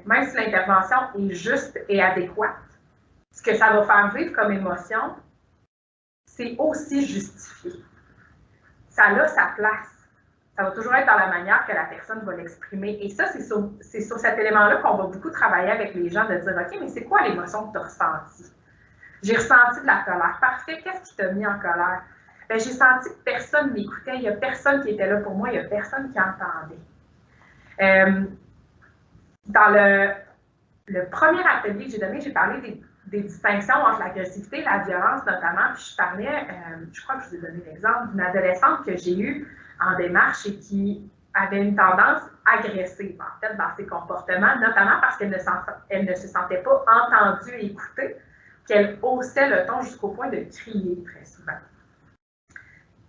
même si l'intervention est juste et adéquate, ce que ça va faire vivre comme émotion, c'est aussi justifié. Ça a sa place. Ça va toujours être dans la manière que la personne va l'exprimer. Et ça, c'est sur cet élément-là qu'on va beaucoup travailler avec les gens, de dire, OK, mais c'est quoi l'émotion que tu as ressentie? J'ai ressenti de la colère. Parfait, qu'est-ce qui t'a mis en colère? Bien, j'ai senti que personne ne m'écoutait, il n'y a personne qui était là pour moi, il n'y a personne qui entendait. Dans le premier atelier que j'ai donné, j'ai parlé des distinctions entre l'agressivité et la violence notamment, puis je parlais, je crois que je vous ai donné l'exemple d'une adolescente que j'ai eue en démarche et qui avait une tendance agressive, en fait, dans ses comportements, notamment parce qu'elle ne se sentait pas entendue et écoutée, qu'elle haussait le ton jusqu'au point de crier très souvent.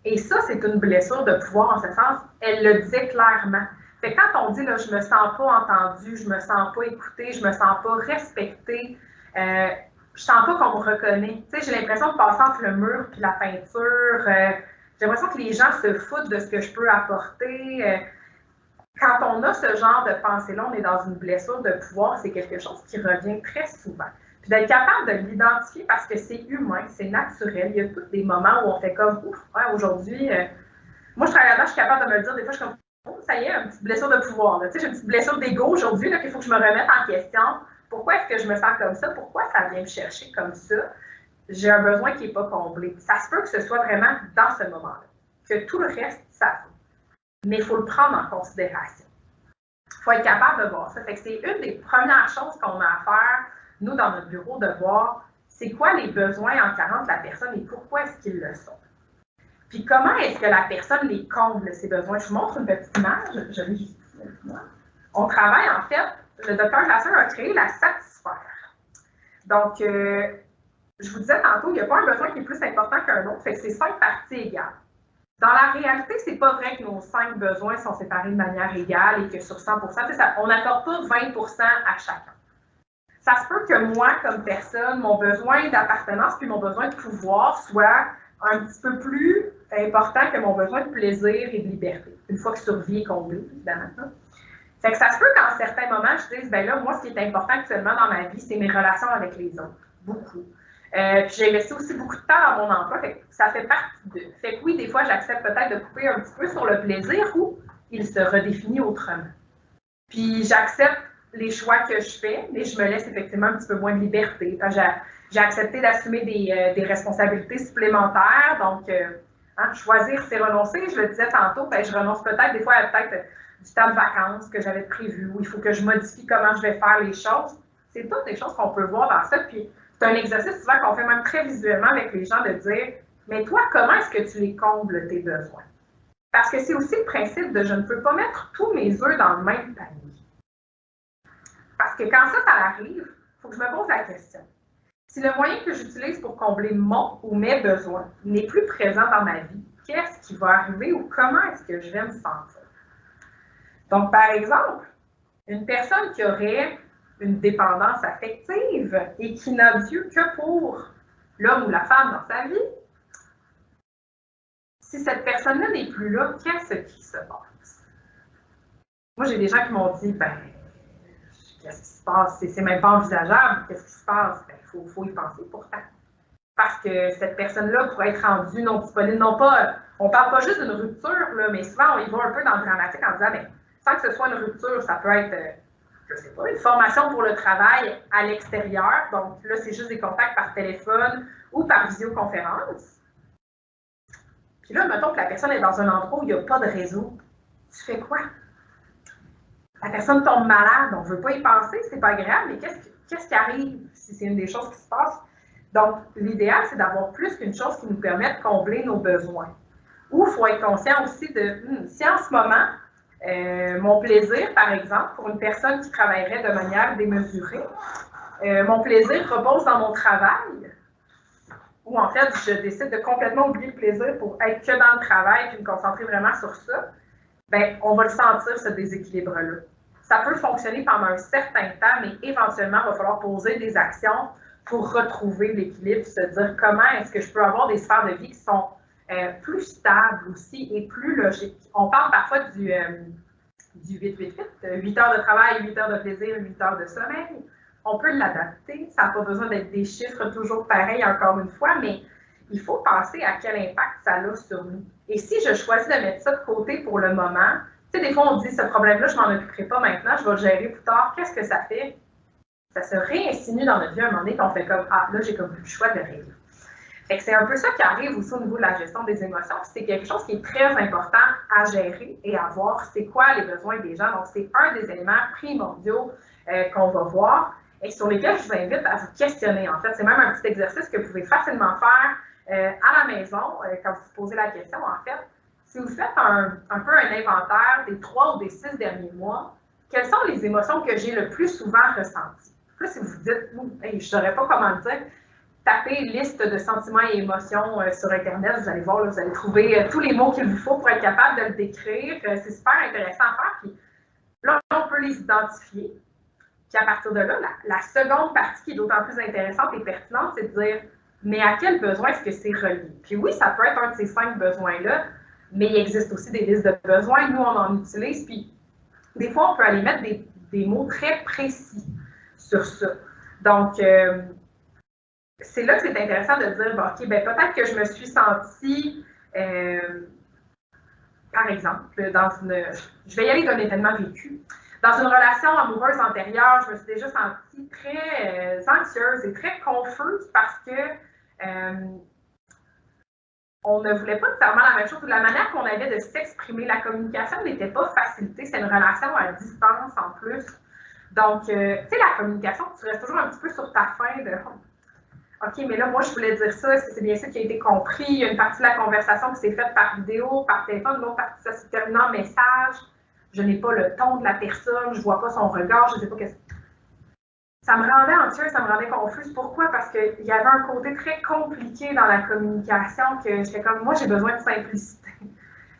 Et ça, c'est une blessure de pouvoir, en ce sens, elle le disait clairement. Fait que quand on dit, là, je me sens pas entendue, je me sens pas écoutée, je me sens pas respectée, je sens pas qu'on me reconnaît. Tu sais, j'ai l'impression de passer entre le mur puis la peinture. J'ai l'impression que les gens se foutent de ce que je peux apporter. Quand on a ce genre de pensée-là, on est dans une blessure de pouvoir, c'est quelque chose qui revient très souvent. Puis d'être capable de l'identifier parce que c'est humain, c'est naturel. Il y a tous des moments où on fait comme, ouf, ouais, aujourd'hui, moi je travaille là-dedans, je suis capable de me le dire, des fois je suis comme, oh, ça y est, une petite blessure de pouvoir. Tu sais, j'ai une petite blessure d'ego aujourd'hui, qu'il faut que je me remette en question. Pourquoi est-ce que je me sens comme ça? Pourquoi ça vient me chercher comme ça? J'ai un besoin qui n'est pas comblé. Ça se peut que ce soit vraiment dans ce moment-là. Que tout le reste, ça va. Mais il faut le prendre en considération. Il faut être capable de voir ça. Fait que c'est une des premières choses qu'on a à faire, nous, dans notre bureau, de voir c'est quoi les besoins encadrants de la personne et pourquoi est-ce qu'ils le sont. Puis comment est-ce que la personne les comble, ces besoins? Je vous montre une petite image. Je l'ai juste ici. On travaille, en fait, le docteur Glasser a créé la satisfaire. Donc, je vous disais tantôt, il n'y a pas un besoin qui est plus important qu'un autre, fait que c'est 5 parties égales. Dans la réalité, c'est pas vrai que nos 5 besoins sont séparés de manière égale et que sur 100%, on n'accorde pas 20% à chacun. Ça se peut que moi, comme personne, mon besoin d'appartenance puis mon besoin de pouvoir soit un petit peu plus important que mon besoin de plaisir et de liberté, une fois que survie est comblée, évidemment. Fait que ça se peut qu'en certains moments, je dise, ben là, moi, ce qui est important actuellement dans ma vie, c'est mes relations avec les autres. Beaucoup. Puis j'ai investi aussi beaucoup de temps dans mon emploi, fait que ça fait partie de. Fait que oui, des fois, j'accepte peut-être de couper un petit peu sur le plaisir ou il se redéfinit autrement. Puis j'accepte les choix que je fais, mais je me laisse effectivement un petit peu moins de liberté. J'ai accepté d'assumer des responsabilités supplémentaires, donc choisir, c'est renoncer. Je le disais tantôt, ben, je renonce peut-être des fois à du temps de vacances que j'avais prévu, où il faut que je modifie comment je vais faire les choses. C'est toutes des choses qu'on peut voir dans ça. Puis c'est un exercice souvent qu'on fait même très visuellement avec les gens de dire, mais toi, comment est-ce que tu les combles tes besoins? Parce que c'est aussi le principe de je ne peux pas mettre tous mes œufs dans le même panier. Parce que quand ça arrive, il faut que je me pose la question. Si le moyen que j'utilise pour combler mon ou mes besoins n'est plus présent dans ma vie, qu'est-ce qui va arriver ou comment est-ce que je vais me sentir? Donc, par exemple, une personne qui aurait une dépendance affective et qui n'a Dieu que pour l'homme ou la femme dans sa vie, si cette personne-là n'est plus là, qu'est-ce qui se passe? Moi, j'ai des gens qui m'ont dit, ben, qu'est-ce qui se passe? C'est même pas envisageable. Qu'est-ce qui se passe? Ben, il faut y penser pourtant. Parce que cette personne-là pourrait être rendue non disponible, non pas, on parle pas juste d'une rupture, là, mais souvent on y va un peu dans le dramatique en disant, ben, sans que ce soit une rupture, ça peut être, je sais pas, une formation pour le travail à l'extérieur. Donc là, c'est juste des contacts par téléphone ou par visioconférence. Puis là, mettons que la personne est dans un endroit où il n'y a pas de réseau. Tu fais quoi? La personne tombe malade, on ne veut pas y penser, c'est pas agréable, mais qu'est-ce qui arrive si c'est une des choses qui se passe? Donc, l'idéal, c'est d'avoir plus qu'une chose qui nous permet de combler nos besoins. Ou il faut être conscient aussi de, si en ce moment, mon plaisir, par exemple, pour une personne qui travaillerait de manière démesurée, mon plaisir repose dans mon travail, ou en fait, je décide de complètement oublier le plaisir pour être que dans le travail et me concentrer vraiment sur ça, bien, on va le sentir, ce déséquilibre-là. Ça peut fonctionner pendant un certain temps, mais éventuellement, il va falloir poser des actions pour retrouver l'équilibre, se dire comment est-ce que je peux avoir des sphères de vie qui sont plus stables aussi et plus logiques. On parle parfois du 8-8-8, 8 heures de travail, 8 heures de plaisir, 8 heures de sommeil. On peut l'adapter, ça n'a pas besoin d'être des chiffres toujours pareils, encore une fois, mais il faut penser à quel impact ça a sur nous. Et si je choisis de mettre ça de côté pour le moment, tu sais, des fois, on dit, ce problème-là, je ne m'en occuperai pas maintenant, je vais le gérer plus tard. Qu'est-ce que ça fait? Ça se réinsinue dans notre vie à un moment donné, qu'on fait comme, ah, là, j'ai comme plus le choix de le régler. Fait que c'est un peu ça qui arrive aussi au niveau de la gestion des émotions. C'est quelque chose qui est très important à gérer et à voir c'est quoi les besoins des gens. Donc, c'est un des éléments primordiaux qu'on va voir et sur lesquels je vous invite à vous questionner. En fait, c'est même un petit exercice que vous pouvez facilement faire à la maison quand vous vous posez la question. En fait, si vous faites un peu un inventaire des 3 ou des 6 derniers mois, quelles sont les émotions que j'ai le plus souvent ressenties? Là, si vous vous dites, hey, je ne saurais pas comment le dire, tapez liste de sentiments et émotions sur Internet, vous allez voir, là, vous allez trouver tous les mots qu'il vous faut pour être capable de le décrire. C'est super intéressant à faire. Puis là, on peut les identifier. Puis à partir de là, la seconde partie qui est d'autant plus intéressante et pertinente, c'est de dire, mais à quel besoin est-ce que c'est relié? Puis oui, ça peut être un de ces 5 besoins-là, mais il existe aussi des listes de besoins. Nous, on en utilise. Puis des fois, on peut aller mettre des mots très précis sur ça. Donc, c'est là que c'est intéressant de dire, bon, OK, ben peut-être que je me suis sentie, par exemple, je vais y aller d'un événement vécu. Dans une relation amoureuse antérieure, je me suis déjà sentie très anxieuse et très confuse parce que on ne voulait pas nécessairement la même chose. La manière qu'on avait de s'exprimer, la communication n'était pas facilitée. C'est une relation à distance en plus. Donc, tu sais, la communication, tu restes toujours un petit peu sur ta faim de OK, mais là, moi, je voulais dire ça. Est-ce que c'est bien ça qui a été compris? Il y a une partie de la conversation qui s'est faite par vidéo, par téléphone, l'autre partie, ça s'est terminé en message. Je n'ai pas le ton de la personne, je ne vois pas son regard, je ne sais pas qu'est-ce que. Ça me rendait anxieuse, ça me rendait confuse. Pourquoi? Parce qu'il y avait un côté très compliqué dans la communication que j'étais comme, moi, j'ai besoin de simplicité.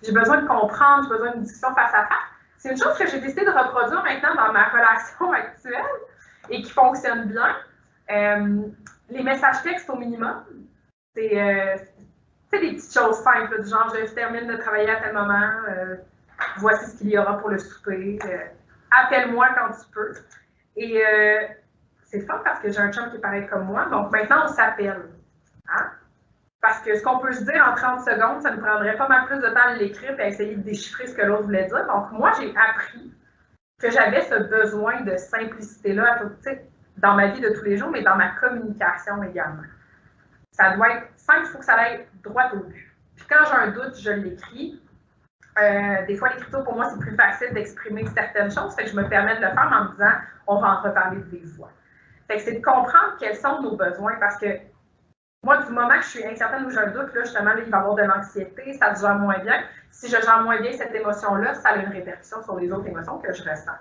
J'ai besoin de comprendre, j'ai besoin d'une discussion face à face. C'est une chose que j'ai décidé de reproduire maintenant dans ma relation actuelle et qui fonctionne bien. Les messages textes au minimum, c'est des petites choses simples, là, du genre je termine de travailler à tel moment, voici ce qu'il y aura pour le souper, appelle-moi quand tu peux. Et c'est fun parce que j'ai un chum qui est pareil comme moi, donc maintenant on s'appelle. Hein? Parce que ce qu'on peut se dire en 30 secondes, ça nous prendrait pas mal plus de temps à l'écrire et à essayer de déchiffrer ce que l'autre voulait dire. Donc moi, j'ai appris que j'avais ce besoin de simplicité-là dans ma vie de tous les jours, mais dans ma communication également. Ça doit être simple, il faut que ça aille droit au but. Puis quand j'ai un doute, je l'écris. Des fois, l'écriture, pour moi, c'est plus facile d'exprimer certaines choses, fait que je me permets de le faire en me disant, on va en reparler de vive voix. Fait que c'est de comprendre quels sont nos besoins, parce que moi, du moment que je suis incertaine ou j'ai un doute, là, justement, là, il va y avoir de l'anxiété, ça se gère moins bien. Si je gère moins bien cette émotion-là, ça a une répercussion sur les autres émotions que je ressens.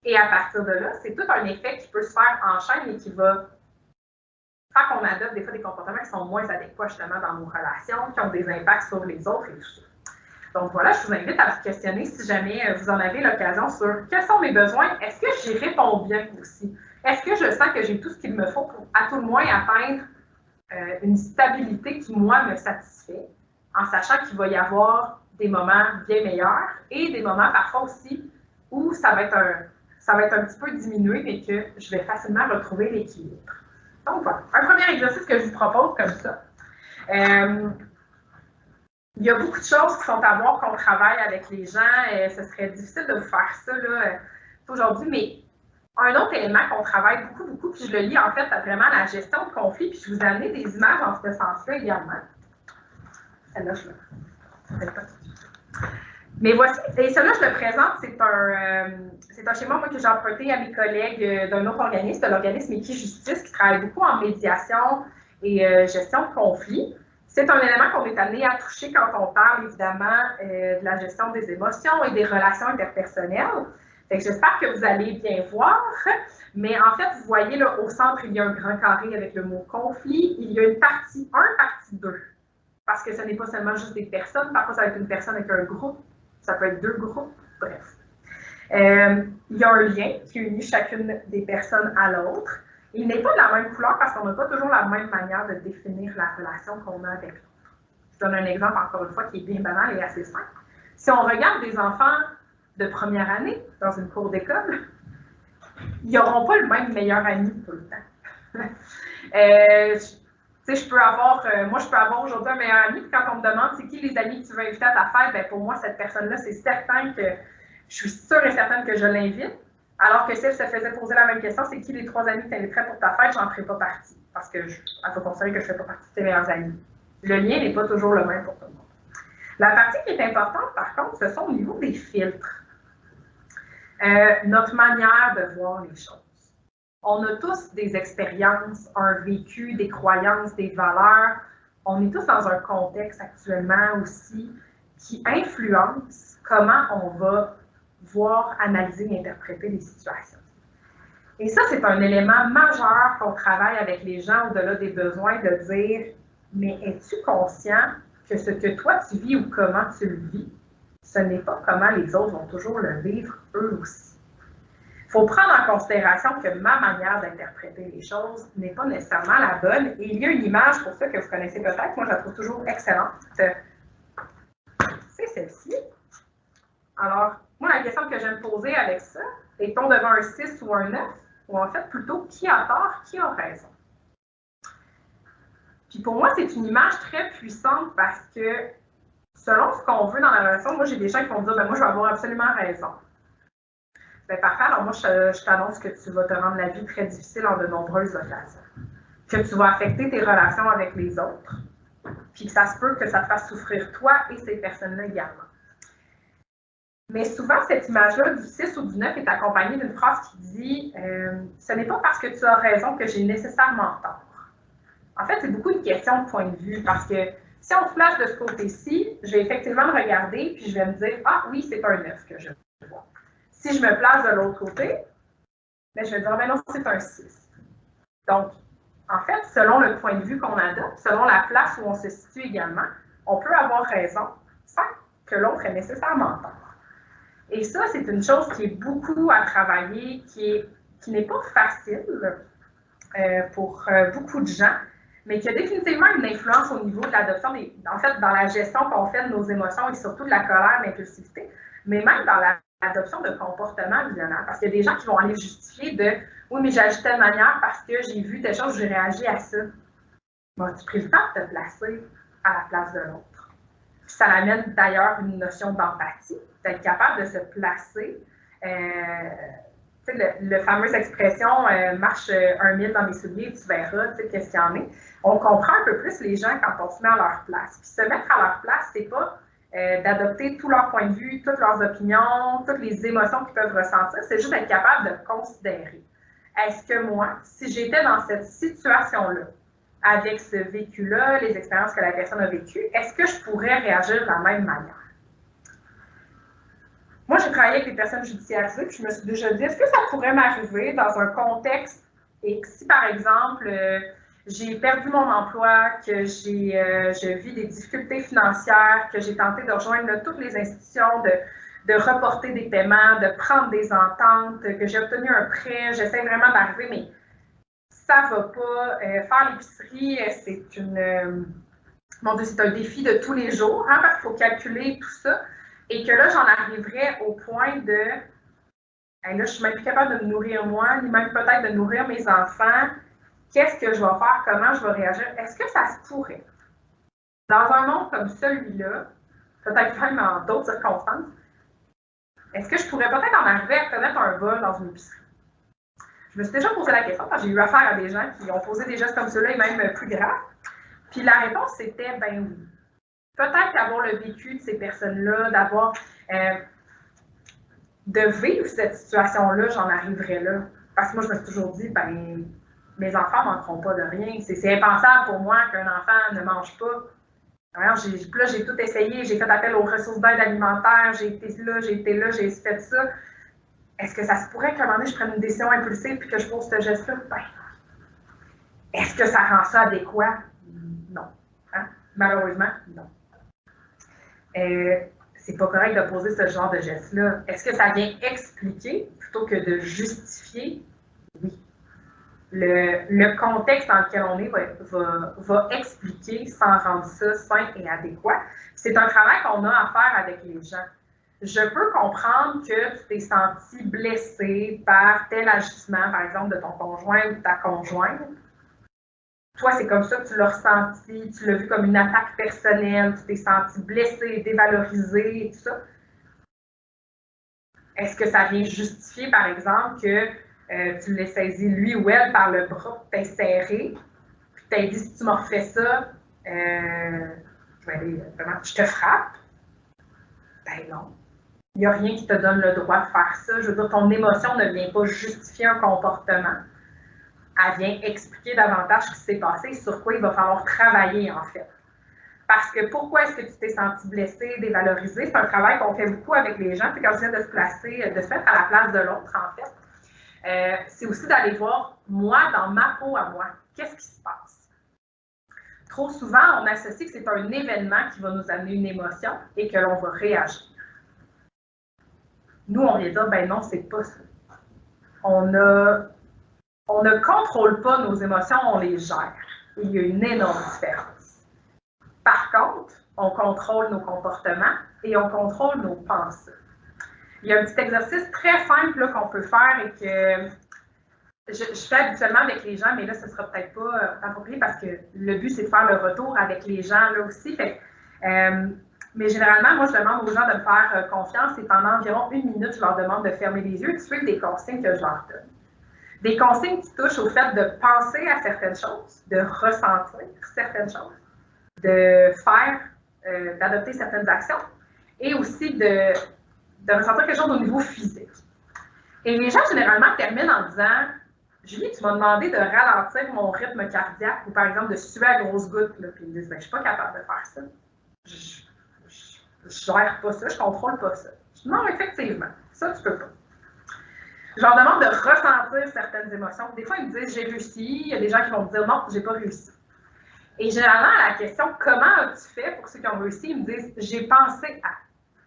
Et à partir de là, c'est tout un effet qui peut se faire en chaîne et qui va faire qu'on adopte des fois des comportements qui sont moins adéquats justement dans nos relations, qui ont des impacts sur les autres et tout ça. Donc voilà, je vous invite à vous questionner si jamais vous en avez l'occasion sur quels sont mes besoins, est-ce que j'y réponds bien aussi? Est-ce que je sens que j'ai tout ce qu'il me faut pour à tout le moins atteindre une stabilité qui, moi, me satisfait, en sachant qu'il va y avoir des moments bien meilleurs et des moments parfois aussi où ça va être un petit peu diminué et que je vais facilement retrouver l'équilibre. Donc voilà, un premier exercice que je vous propose comme ça. Il y a beaucoup de choses qui sont à voir quand on travaille avec les gens. Ce serait difficile de vous faire ça là, aujourd'hui, mais un autre élément qu'on travaille beaucoup, puis je le lis en fait à vraiment la gestion de conflits, puis je vous ai amené des images en ce sens-là également. Celle-là, je le pas. Mais voici, et celle-là, je le présente, c'est un schéma moi, que j'ai emprunté à mes collègues d'un autre organisme, de l'organisme Equijustice, qui travaille beaucoup en médiation et gestion de conflits. C'est un élément qu'on est amené à toucher quand on parle évidemment de la gestion des émotions et des relations interpersonnelles. J'espère que vous allez bien voir, mais en fait, vous voyez là, au centre, il y a un grand carré avec le mot conflit. Il y a une partie 1, partie 2, parce que ce n'est pas seulement juste des personnes, parfois ça va être une personne avec un groupe, ça peut être 2 groupes, bref. Il y a un lien qui unit chacune des personnes à l'autre. Il n'est pas de la même couleur parce qu'on n'a pas toujours la même manière de définir la relation qu'on a avec l'autre. Je donne un exemple, encore une fois, qui est bien banal et assez simple. Si on regarde des enfants de première année dans une cour d'école, ils n'auront pas le même meilleur ami tout le temps. Tu sais, moi, je peux avoir aujourd'hui un meilleur ami, puis quand on me demande c'est qui les amis que tu veux inviter à ta fête, ben pour moi, cette personne-là, c'est certain que je suis sûre et certaine que je l'invite. Alors que si elle se faisait poser la même question, c'est qui les 3 amis que tu inviterais pour ta fête, j'en ferais pas partie. Parce qu'elle faut considérer que je ne fais pas partie de tes meilleurs amis. Le lien n'est pas toujours le même pour tout le monde. La partie qui est importante, par contre, ce sont au niveau des filtres. Notre manière de voir les choses. On a tous des expériences, un vécu, des croyances, des valeurs. On est tous dans un contexte actuellement aussi qui influence comment on va voir, analyser et interpréter les situations. Et ça, c'est un élément majeur qu'on travaille avec les gens au-delà des besoins, de dire, mais es-tu conscient que ce que toi tu vis ou comment tu le vis, ce n'est pas comment les autres vont toujours le vivre eux aussi. Il faut prendre en considération que ma manière d'interpréter les choses n'est pas nécessairement la bonne. Et il y a une image pour ça que vous connaissez peut-être, moi je la trouve toujours excellente. C'est celle-ci. Alors, moi la question que je vais me poser avec ça, est-on devant un 6 ou un 9? Ou en fait plutôt qui a tort, qui a raison? Puis pour moi, c'est une image très puissante parce que selon ce qu'on veut dans la relation, moi j'ai des gens qui vont me dire, ben moi je vais avoir absolument raison. Bien, parfait. Alors, moi, je t'annonce que tu vas te rendre la vie très difficile en de nombreuses occasions. Que tu vas affecter tes relations avec les autres. Puis que ça se peut que ça te fasse souffrir toi et ces personnes-là également. Mais souvent, cette image-là du 6 ou du 9 est accompagnée d'une phrase qui dit ce n'est pas parce que tu as raison que j'ai nécessairement tort. En fait, c'est beaucoup une question de point de vue parce que si on se place de ce côté-ci, je vais effectivement le regarder puis je vais me dire ah oui, c'est un 9 que je vois. Si je me place de l'autre côté, bien, je vais dire, mais non, c'est un 6. Donc, en fait, selon le point de vue qu'on adopte, selon la place où on se situe également, on peut avoir raison sans que l'autre ait nécessairement tort. Et ça, c'est une chose qui est beaucoup à travailler, qui n'est pas facile pour beaucoup de gens, mais qui a définitivement une influence au niveau de l'adoption, en fait, dans la gestion qu'on fait de nos émotions et surtout de la colère, l'impulsivité, mais même dans l'adoption de comportements violents. Parce qu'il y a des gens qui vont aller justifier de « oui, mais j'ai agi de telle manière parce que j'ai vu telle chose, j'ai réagi à ça ». Bon, tu pris le temps de te placer à la place de l'autre. Ça amène d'ailleurs une notion d'empathie, d'être capable de se placer. Tu sais, la fameuse expression marche un mille dans mes souliers, tu verras, tu sais, qu'est-ce qu'il y en est. On comprend un peu plus les gens quand on se met à leur place. Puis se mettre à leur place, c'est pas d'adopter tous leurs points de vue, toutes leurs opinions, toutes les émotions qu'ils peuvent ressentir, c'est juste être capable de considérer. Est-ce que moi, si j'étais dans cette situation-là, avec ce vécu-là, les expériences que la personne a vécues, est-ce que je pourrais réagir de la même manière? Moi, j'ai travaillé avec des personnes judiciarisées, puis je me suis déjà dit, est-ce que ça pourrait m'arriver dans un contexte, et si par exemple, j'ai perdu mon emploi, que je vis des difficultés financières, que j'ai tenté de rejoindre toutes les institutions, de reporter des paiements, de prendre des ententes, que j'ai obtenu un prêt, j'essaie vraiment d'arriver, mais ça ne va pas. Faire l'épicerie, mon Dieu, c'est un défi de tous les jours, hein, parce qu'il faut calculer tout ça. Et que là, j'en arriverais au point de, là, je ne suis même plus capable de me nourrir moi, ni même peut-être de nourrir mes enfants. Qu'est-ce que je vais faire? Comment je vais réagir? Est-ce que ça se pourrait? Dans un monde comme celui-là, peut-être même dans d'autres circonstances, est-ce que je pourrais peut-être en arriver à commettre un vol dans une épicerie? Je me suis déjà posé la question parce que j'ai eu affaire à des gens qui ont posé des gestes comme ceux-là et même plus graves. Puis la réponse, c'était ben oui. Peut-être qu'avoir le vécu de ces personnes-là, d'avoir de vivre cette situation-là, j'en arriverais là. Parce que moi, je me suis toujours dit, ben, mes enfants ne manqueront pas de rien. C'est impensable pour moi qu'un enfant ne mange pas. Alors, là, j'ai tout essayé, j'ai fait appel aux ressources d'aide alimentaire, j'ai été là, j'ai fait ça. Est-ce que ça se pourrait qu'à un moment donné, je prenne une décision impulsive et que je pose ce geste-là? Ben, est-ce que ça rend ça adéquat? Non. Hein? Malheureusement, non. C'est pas correct de poser ce genre de geste-là. Est-ce que ça vient expliquer plutôt que de justifier? Oui. Le contexte dans lequel on est va expliquer sans rendre ça sain et adéquat. C'est un travail qu'on a à faire avec les gens. Je peux comprendre que tu t'es senti blessé par tel agissement, par exemple, de ton conjoint ou de ta conjointe. toi, c'est comme ça que tu l'as ressenti, tu l'as vu comme une attaque personnelle, tu t'es senti blessé, dévalorisé et tout ça. Est-ce que ça vient justifier, par exemple, que tu l'aies saisi lui ou elle par le bras, tu t'es serré, puis tu t'es dit si tu m'as refait ça, je te frappe? Ben non. Il n'y a rien qui te donne le droit de faire ça. Je veux dire, ton émotion ne vient pas justifier un comportement. Elle vient expliquer davantage ce qui s'est passé et sur quoi il va falloir travailler, en fait. Parce que pourquoi est-ce que tu t'es senti blessé, dévalorisé? C'est un travail qu'on fait beaucoup avec les gens. C'est quand je viens de se placer, de se mettre à la place de l'autre, en fait. C'est aussi d'aller voir, moi, dans ma peau à moi, qu'est-ce qui se passe? Trop souvent, on associe que c'est un événement qui va nous amener une émotion et que l'on va réagir. Nous, on vient dire, ben non, c'est pas ça. On ne contrôle pas nos émotions, on les gère. Il y a une énorme différence. Par contre, on contrôle nos comportements et on contrôle nos pensées. Il y a un petit exercice très simple qu'on peut faire et que je fais habituellement avec les gens, mais là, ce ne sera peut-être pas approprié parce que le but, c'est de faire le retour avec les gens là aussi. Mais généralement, moi, je demande aux gens de me faire confiance et pendant environ 1 minute, je leur demande de fermer les yeux et de suivre des consignes que je leur donne. Des consignes qui touchent au fait de penser à certaines choses, de ressentir certaines choses, de faire, d'adopter certaines actions et aussi de ressentir quelque chose au niveau physique. Et les gens, généralement, terminent en disant « Julie, tu m'as demandé de ralentir mon rythme cardiaque ou par exemple de suer à grosses gouttes. » Puis ils me disent « Je ne suis pas capable de faire ça. Je ne gère pas ça, je ne contrôle pas ça. » Je dis « Non, effectivement, ça, tu ne peux pas. » Je leur demande de ressentir certaines émotions. Des fois, ils me disent « J'ai réussi. » Il y a des gens qui vont me dire « Non, j'ai pas réussi. » Et généralement, à la question « Comment as-tu fait pour ceux qui ont réussi? » Ils me disent « J'ai pensé à. »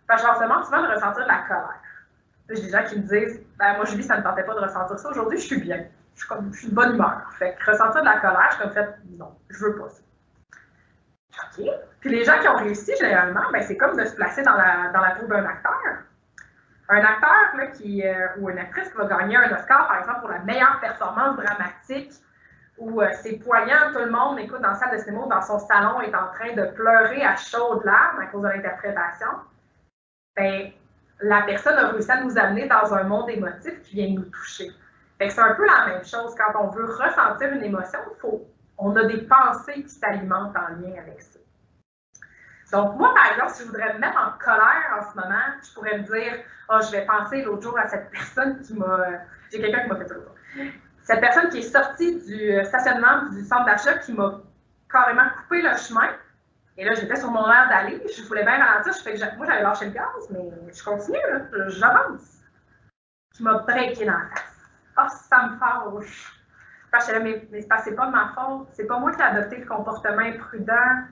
Parce que je leur demande souvent de ressentir de la colère. J'ai des gens qui me disent ben, « Moi, Julie, ça ne me tentait pas de ressentir ça. Aujourd'hui, je suis bien. Je suis de bonne humeur. » Fait que ressentir de la colère, je suis comme fait « Non, je veux pas ça. » OK. Puis les gens qui ont réussi, généralement, ben, c'est comme de se placer dans la peau d'un acteur. Un acteur là, ou une actrice qui va gagner un Oscar, par exemple, pour la meilleure performance dramatique, où c'est poignant, tout le monde, écoute, dans la salle de cinéma, dans son salon, est en train de pleurer à chaudes larmes à cause de l'interprétation. Bien, la personne a réussi à nous amener dans un monde émotif qui vient nous toucher. Fait que c'est un peu la même chose. Quand on veut ressentir une émotion, on a des pensées qui s'alimentent en lien avec ça. Donc, moi, par exemple, si je voudrais me mettre en colère en ce moment, je pourrais me dire « Ah, je vais penser l'autre jour à cette personne qui m'a... » J'ai quelqu'un qui m'a fait ça l'autre jour. Cette personne qui est sortie du stationnement du centre d'achat qui m'a carrément coupé le chemin. Et là, j'étais sur mon air d'aller. Je voulais bien ralentir. Moi, j'avais lâché le gaz, mais je continue, là. J'avance. Qui m'a breaké dans la face. Ah, ça me fâche. Parce que mais c'est pas ma faute. C'est pas moi qui ai adopté le comportement imprudent.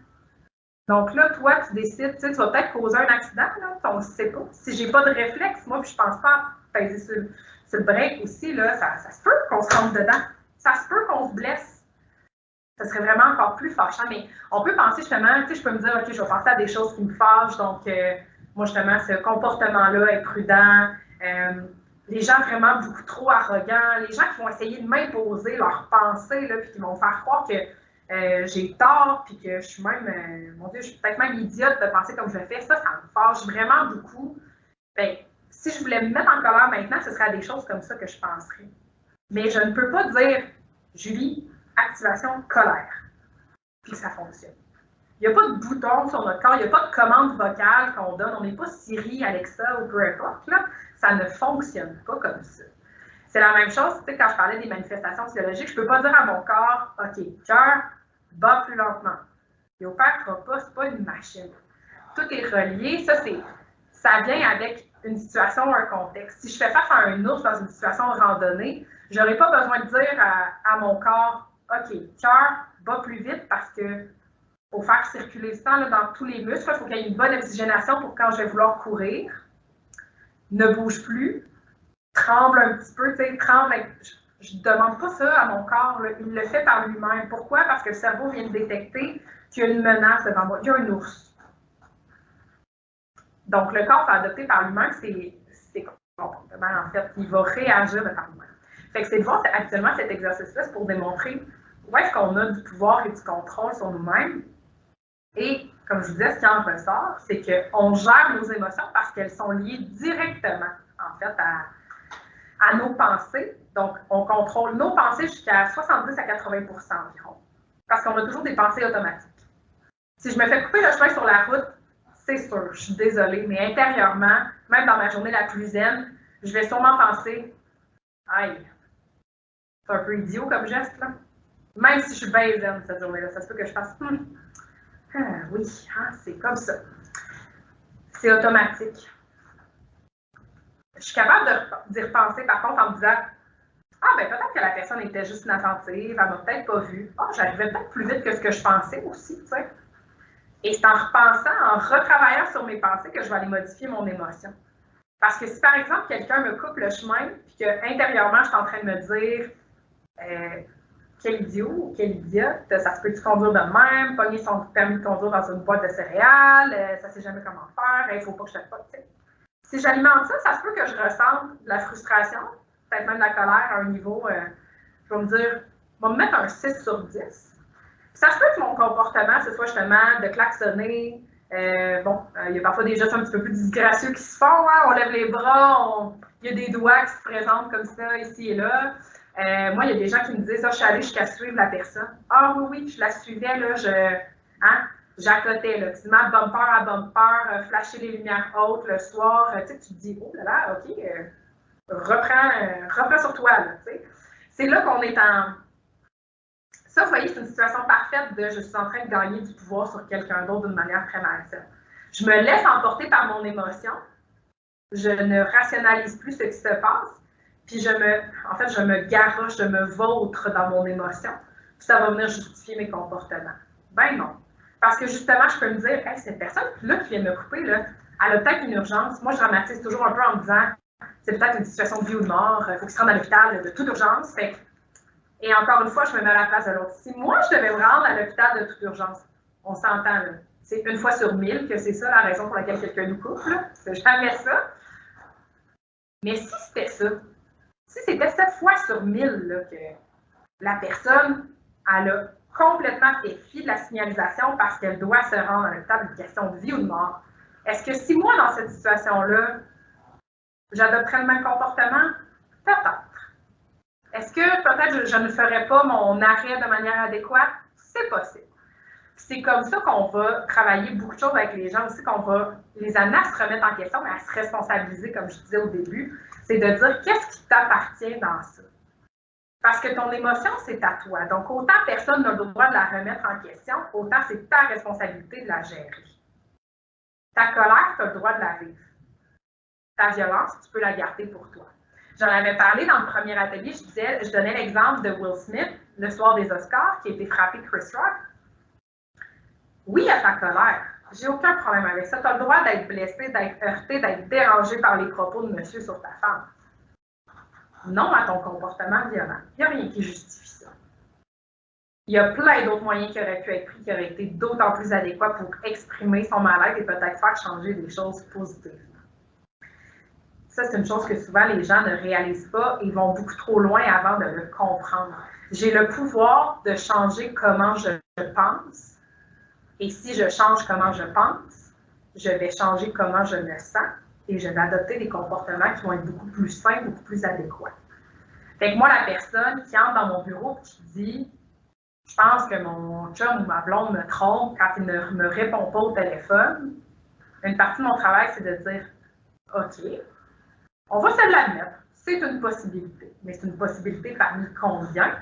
Donc là, toi, tu décides, tu vas peut-être causer un accident, là, on ne sait pas. Si j'ai pas de réflexe, moi, puis je pense pas à peser sur le break aussi, là, ça se peut qu'on se rentre dedans. Ça se peut qu'on se blesse. Ça serait vraiment encore plus fâchant. Mais on peut penser justement, je peux me dire, OK, je vais penser à des choses qui me fâchent. Donc, moi, justement, ce comportement-là imprudent, les gens vraiment beaucoup trop arrogants, les gens qui vont essayer de m'imposer leurs pensées, là, puis qui vont faire croire que j'ai tort, puis que je suis même, mon Dieu, je suis peut-être même idiote de penser comme je le fais. Ça me fâche vraiment beaucoup. Bien, si je voulais me mettre en colère maintenant, ce serait à des choses comme ça que je penserais. Mais je ne peux pas dire, Julie, activation colère, puis que ça fonctionne. Il n'y a pas de bouton sur notre corps, il n'y a pas de commande vocale qu'on donne, on n'est pas Siri, Alexa ou peu importe, là. Ça ne fonctionne pas comme ça. C'est la même chose, tu sais, quand je parlais des manifestations physiologiques, je ne peux pas dire à mon corps, OK, cœur, bat plus lentement. Il opère pas, c'est pas une machine. Tout est relié, ça vient avec une situation ou un contexte. Si je fais face à un ours dans une situation randonnée, je n'aurai pas besoin de dire à mon corps, OK, cœur, bat plus vite parce que faut faire circuler le sang là, dans tous les muscles, il faut qu'il y ait une bonne oxygénation pour quand je vais vouloir courir. Ne bouge plus, tremble un petit peu, tu sais, tremble. Je ne demande pas ça à mon corps, là. Il le fait par lui-même. Pourquoi? Parce que le cerveau vient de détecter qu'il y a une menace devant moi, il y a un ours. Donc, le corps va adopter par lui-même c'est comportement, en fait. Il va réagir de par lui-même. Fait que c'est de voir actuellement cet exercice-là, c'est pour démontrer où est-ce qu'on a du pouvoir et du contrôle sur nous-mêmes. Et, comme je vous disais, ce qui en ressort, c'est qu'on gère nos émotions parce qu'elles sont liées directement, en fait, à nos pensées. Donc, on contrôle nos pensées jusqu'à 70 à 80 environ, parce qu'on a toujours des pensées automatiques. Si je me fais couper le chemin sur la route, c'est sûr, je suis désolée, mais intérieurement, même dans ma journée la plus zen, je vais sûrement penser « Aïe, c'est un peu idiot comme geste, là. » Même si je suis bien zen cette journée-là, ça se peut que je fasse « oui, c'est comme ça. » C'est automatique. Je suis capable d'y repenser, par contre, en me disant « Ah, ben peut-être que la personne était juste inattentive, elle m'a peut-être pas vue. Ah, j'arrivais peut-être plus vite que ce que je pensais aussi, tu sais. » Et c'est en repensant, en retravaillant sur mes pensées que je vais aller modifier mon émotion. Parce que si, par exemple, quelqu'un me coupe le chemin, puis qu'intérieurement, je suis en train de me dire quel idiot ou quelle idiote, ça se peut-tu conduire de même, pogner son permis de conduire dans une boîte de céréales, ça ne sait jamais comment faire, il ne faut pas que je te fasse. Si j'alimente ça, ça se peut que je ressente de la frustration, peut-être même de la colère à un niveau, je vais me dire, je vais me mettre un 6 sur 10. Ça se peut que mon comportement, ce soit justement de klaxonner. Il y a parfois des gestes un petit peu plus disgracieux qui se font. Hein? On lève les bras, il y a des doigts qui se présentent comme ça, ici et là. Moi, il y a des gens qui me disent je suis allée jusqu'à suivre la personne. Ah oui, je la suivais, là, j'accotais, là, quasiment bumper à bumper, flasher les lumières hautes le soir. Tu te dis, oh là là, OK, reprends sur toi. C'est là qu'on est en. Ça, vous voyez, c'est une situation parfaite de je suis en train de gagner du pouvoir sur quelqu'un d'autre d'une manière très malsaine. Je me laisse emporter par mon émotion, je ne rationalise plus ce qui se passe, puis je me garoche, je me vautre dans mon émotion, puis ça va venir justifier mes comportements. Ben non. Parce que justement, je peux me dire, hey, cette personne-là qui vient de me couper, là, elle a peut-être une urgence. Moi, je dramatise toujours un peu en me disant, c'est peut-être une situation de vie ou de mort, il faut qu'il se rende à l'hôpital de toute urgence. Fait que, et encore une fois, je me mets à la place de l'autre. Si moi, je devais me rendre à l'hôpital de toute urgence, on s'entend, là. C'est une fois sur 1000 que c'est ça la raison pour laquelle quelqu'un nous coupe. C'est jamais ça. Mais si c'était ça, si c'était 7 fois sur 1000 là, que la personne, elle a complètement fait fi de la signalisation parce qu'elle doit se rendre à l'hôpital d'une question de vie ou de mort, est-ce que si moi, dans cette situation-là, j'adopterais le même comportement? Peut-être. Est-ce que peut-être je ne ferais pas mon arrêt de manière adéquate? C'est possible. C'est comme ça qu'on va travailler beaucoup de choses avec les gens aussi, qu'on va les amener à se remettre en question, mais à se responsabiliser, comme je disais au début. C'est de dire qu'est-ce qui t'appartient dans ça. Parce que ton émotion, c'est à toi. Donc, autant personne n'a le droit de la remettre en question, autant c'est ta responsabilité de la gérer. Ta colère, tu as le droit de la vivre. Ta violence, tu peux la garder pour toi. J'en avais parlé dans le premier atelier, je donnais l'exemple de Will Smith, le soir des Oscars, qui a été frappé de Chris Rock. Oui, à ta colère. J'ai aucun problème avec ça. Tu as le droit d'être blessé, d'être heurté, d'être dérangé par les propos de monsieur sur ta femme. Non à ton comportement violent. Il n'y a rien qui justifie ça. Il y a plein d'autres moyens qui auraient pu être pris, qui auraient été d'autant plus adéquats pour exprimer son mal-être et peut-être faire changer des choses positives. Ça, c'est une chose que souvent les gens ne réalisent pas et vont beaucoup trop loin avant de le comprendre. J'ai le pouvoir de changer comment je pense. Et si je change comment je pense, je vais changer comment je me sens et je vais adopter des comportements qui vont être beaucoup plus sains, beaucoup plus adéquats. Fait que moi, la personne qui entre dans mon bureau et qui dit « Je pense que mon chum ou ma blonde me trompe quand il ne me répond pas au téléphone », une partie de mon travail, c'est de dire « OK, on va se l'admettre, c'est une possibilité, mais c'est une possibilité parmi combien?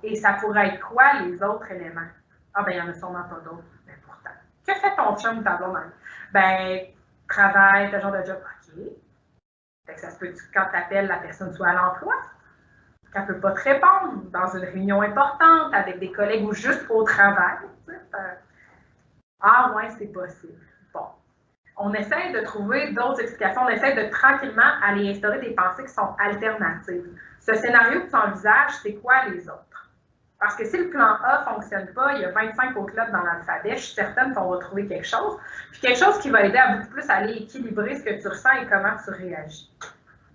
Et ça pourrait être quoi les autres éléments? Ah, ben il n'y en a sûrement pas d'autres. Mais pourtant, que fait ton chum ou ta blonde? Ben, travail, tel genre de job. OK. Fait que ça se peut que quand tu appelles, la personne soit à l'emploi, qu'elle ne peut pas te répondre dans une réunion importante avec des collègues ou juste au travail. Ah, ouais, c'est possible. Bon. On essaie de trouver d'autres explications. On essaie de tranquillement aller instaurer des pensées qui sont alternatives. Ce scénario que tu envisages, c'est quoi les autres? Parce que si le plan A ne fonctionne pas, il y a 25 autres lettres dans l'alphabet, je suis certaine qu'on va trouver quelque chose. Puis quelque chose qui va aider à beaucoup plus aller équilibrer ce que tu ressens et comment tu réagis.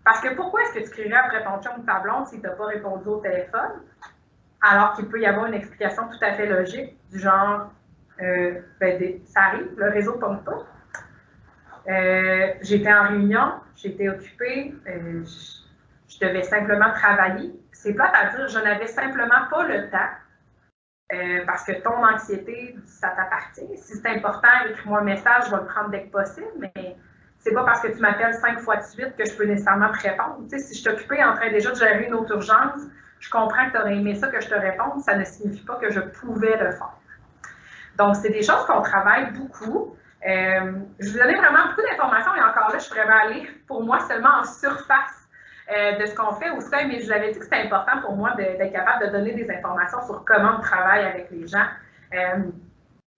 Parce que pourquoi est-ce que tu crierais après ton chum ou ta blonde s'il ne t'a pas répondu au téléphone? alors qu'il peut y avoir une explication tout à fait logique, du genre, ça arrive, le réseau ne pogne pas. J'étais en réunion, j'étais occupée, je devais simplement travailler. C'est plate à dire, je n'avais simplement pas le temps, parce que ton anxiété, ça t'appartient. Si c'est important, écris-moi un message, je vais le prendre dès que possible, mais c'est pas parce que tu m'appelles 5 fois de suite que je peux nécessairement te répondre. Tu sais, si je suis occupée en train déjà de gérer une autre urgence, je comprends que tu aurais aimé ça que je te réponde, ça ne signifie pas que je pouvais le faire. Donc, c'est des choses qu'on travaille beaucoup. Je vous donnais vraiment beaucoup d'informations et encore là, je suis vraiment allée pour moi seulement en surface de ce qu'on fait au seuil, mais je vous avais dit que c'était important pour moi d'être capable de donner des informations sur comment on travaille avec les gens.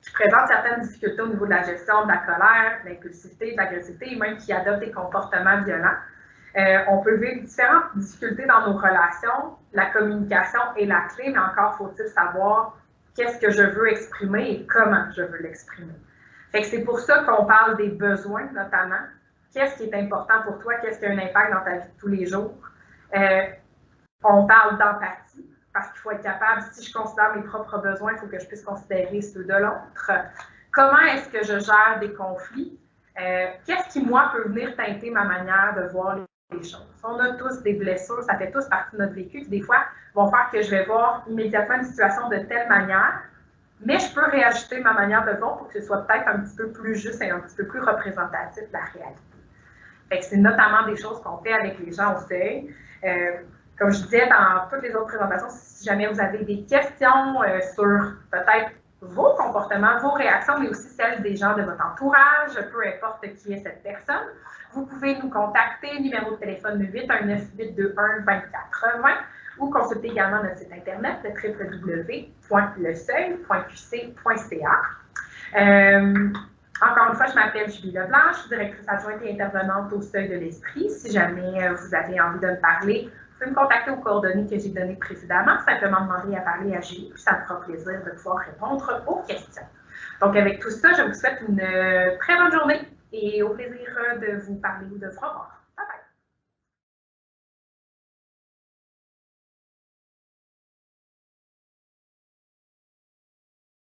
Qui présentent certaines difficultés au niveau de la gestion de la colère, de l'impulsivité, de l'agressivité et même qui adoptent des comportements violents. On peut vivre différentes difficultés dans nos relations. La communication est la clé, mais encore faut-il savoir qu'est-ce que je veux exprimer et comment je veux l'exprimer. Fait que c'est pour ça qu'on parle des besoins, notamment. Qu'est-ce qui est important pour toi? Qu'est-ce qui a un impact dans ta vie de tous les jours? On parle d'empathie, parce qu'il faut être capable, si je considère mes propres besoins, il faut que je puisse considérer ceux de l'autre. Comment est-ce que je gère des conflits? Qu'est-ce qui, moi, peut venir teinter ma manière de voir les choses? On a tous des blessures, ça fait tous partie de notre vécu, qui des fois vont faire que je vais voir immédiatement une situation de telle manière, mais je peux réajuster ma manière de voir pour que ce soit peut-être un petit peu plus juste et un petit peu plus représentatif de la réalité. Fait que c'est notamment des choses qu'on fait avec les gens au seuil. Comme je disais dans toutes les autres présentations, si jamais vous avez des questions sur peut-être vos comportements, vos réactions, mais aussi celles des gens de votre entourage, peu importe qui est cette personne, vous pouvez nous contacter, numéro de téléphone 819-821-2420 ou consulter également notre site internet www.leseuil.qc.ca. Encore une fois, je m'appelle Julie Leblanc, je suis directrice adjointe et intervenante au Seuil de l'Esprit. Si jamais vous avez envie de me parler, vous pouvez me contacter aux coordonnées que j'ai données précédemment, simplement demander à parler à Julie, puis ça me fera plaisir de pouvoir répondre aux questions. Donc, avec tout ça, je vous souhaite une très bonne journée et au plaisir de vous parler ou de vous revoir.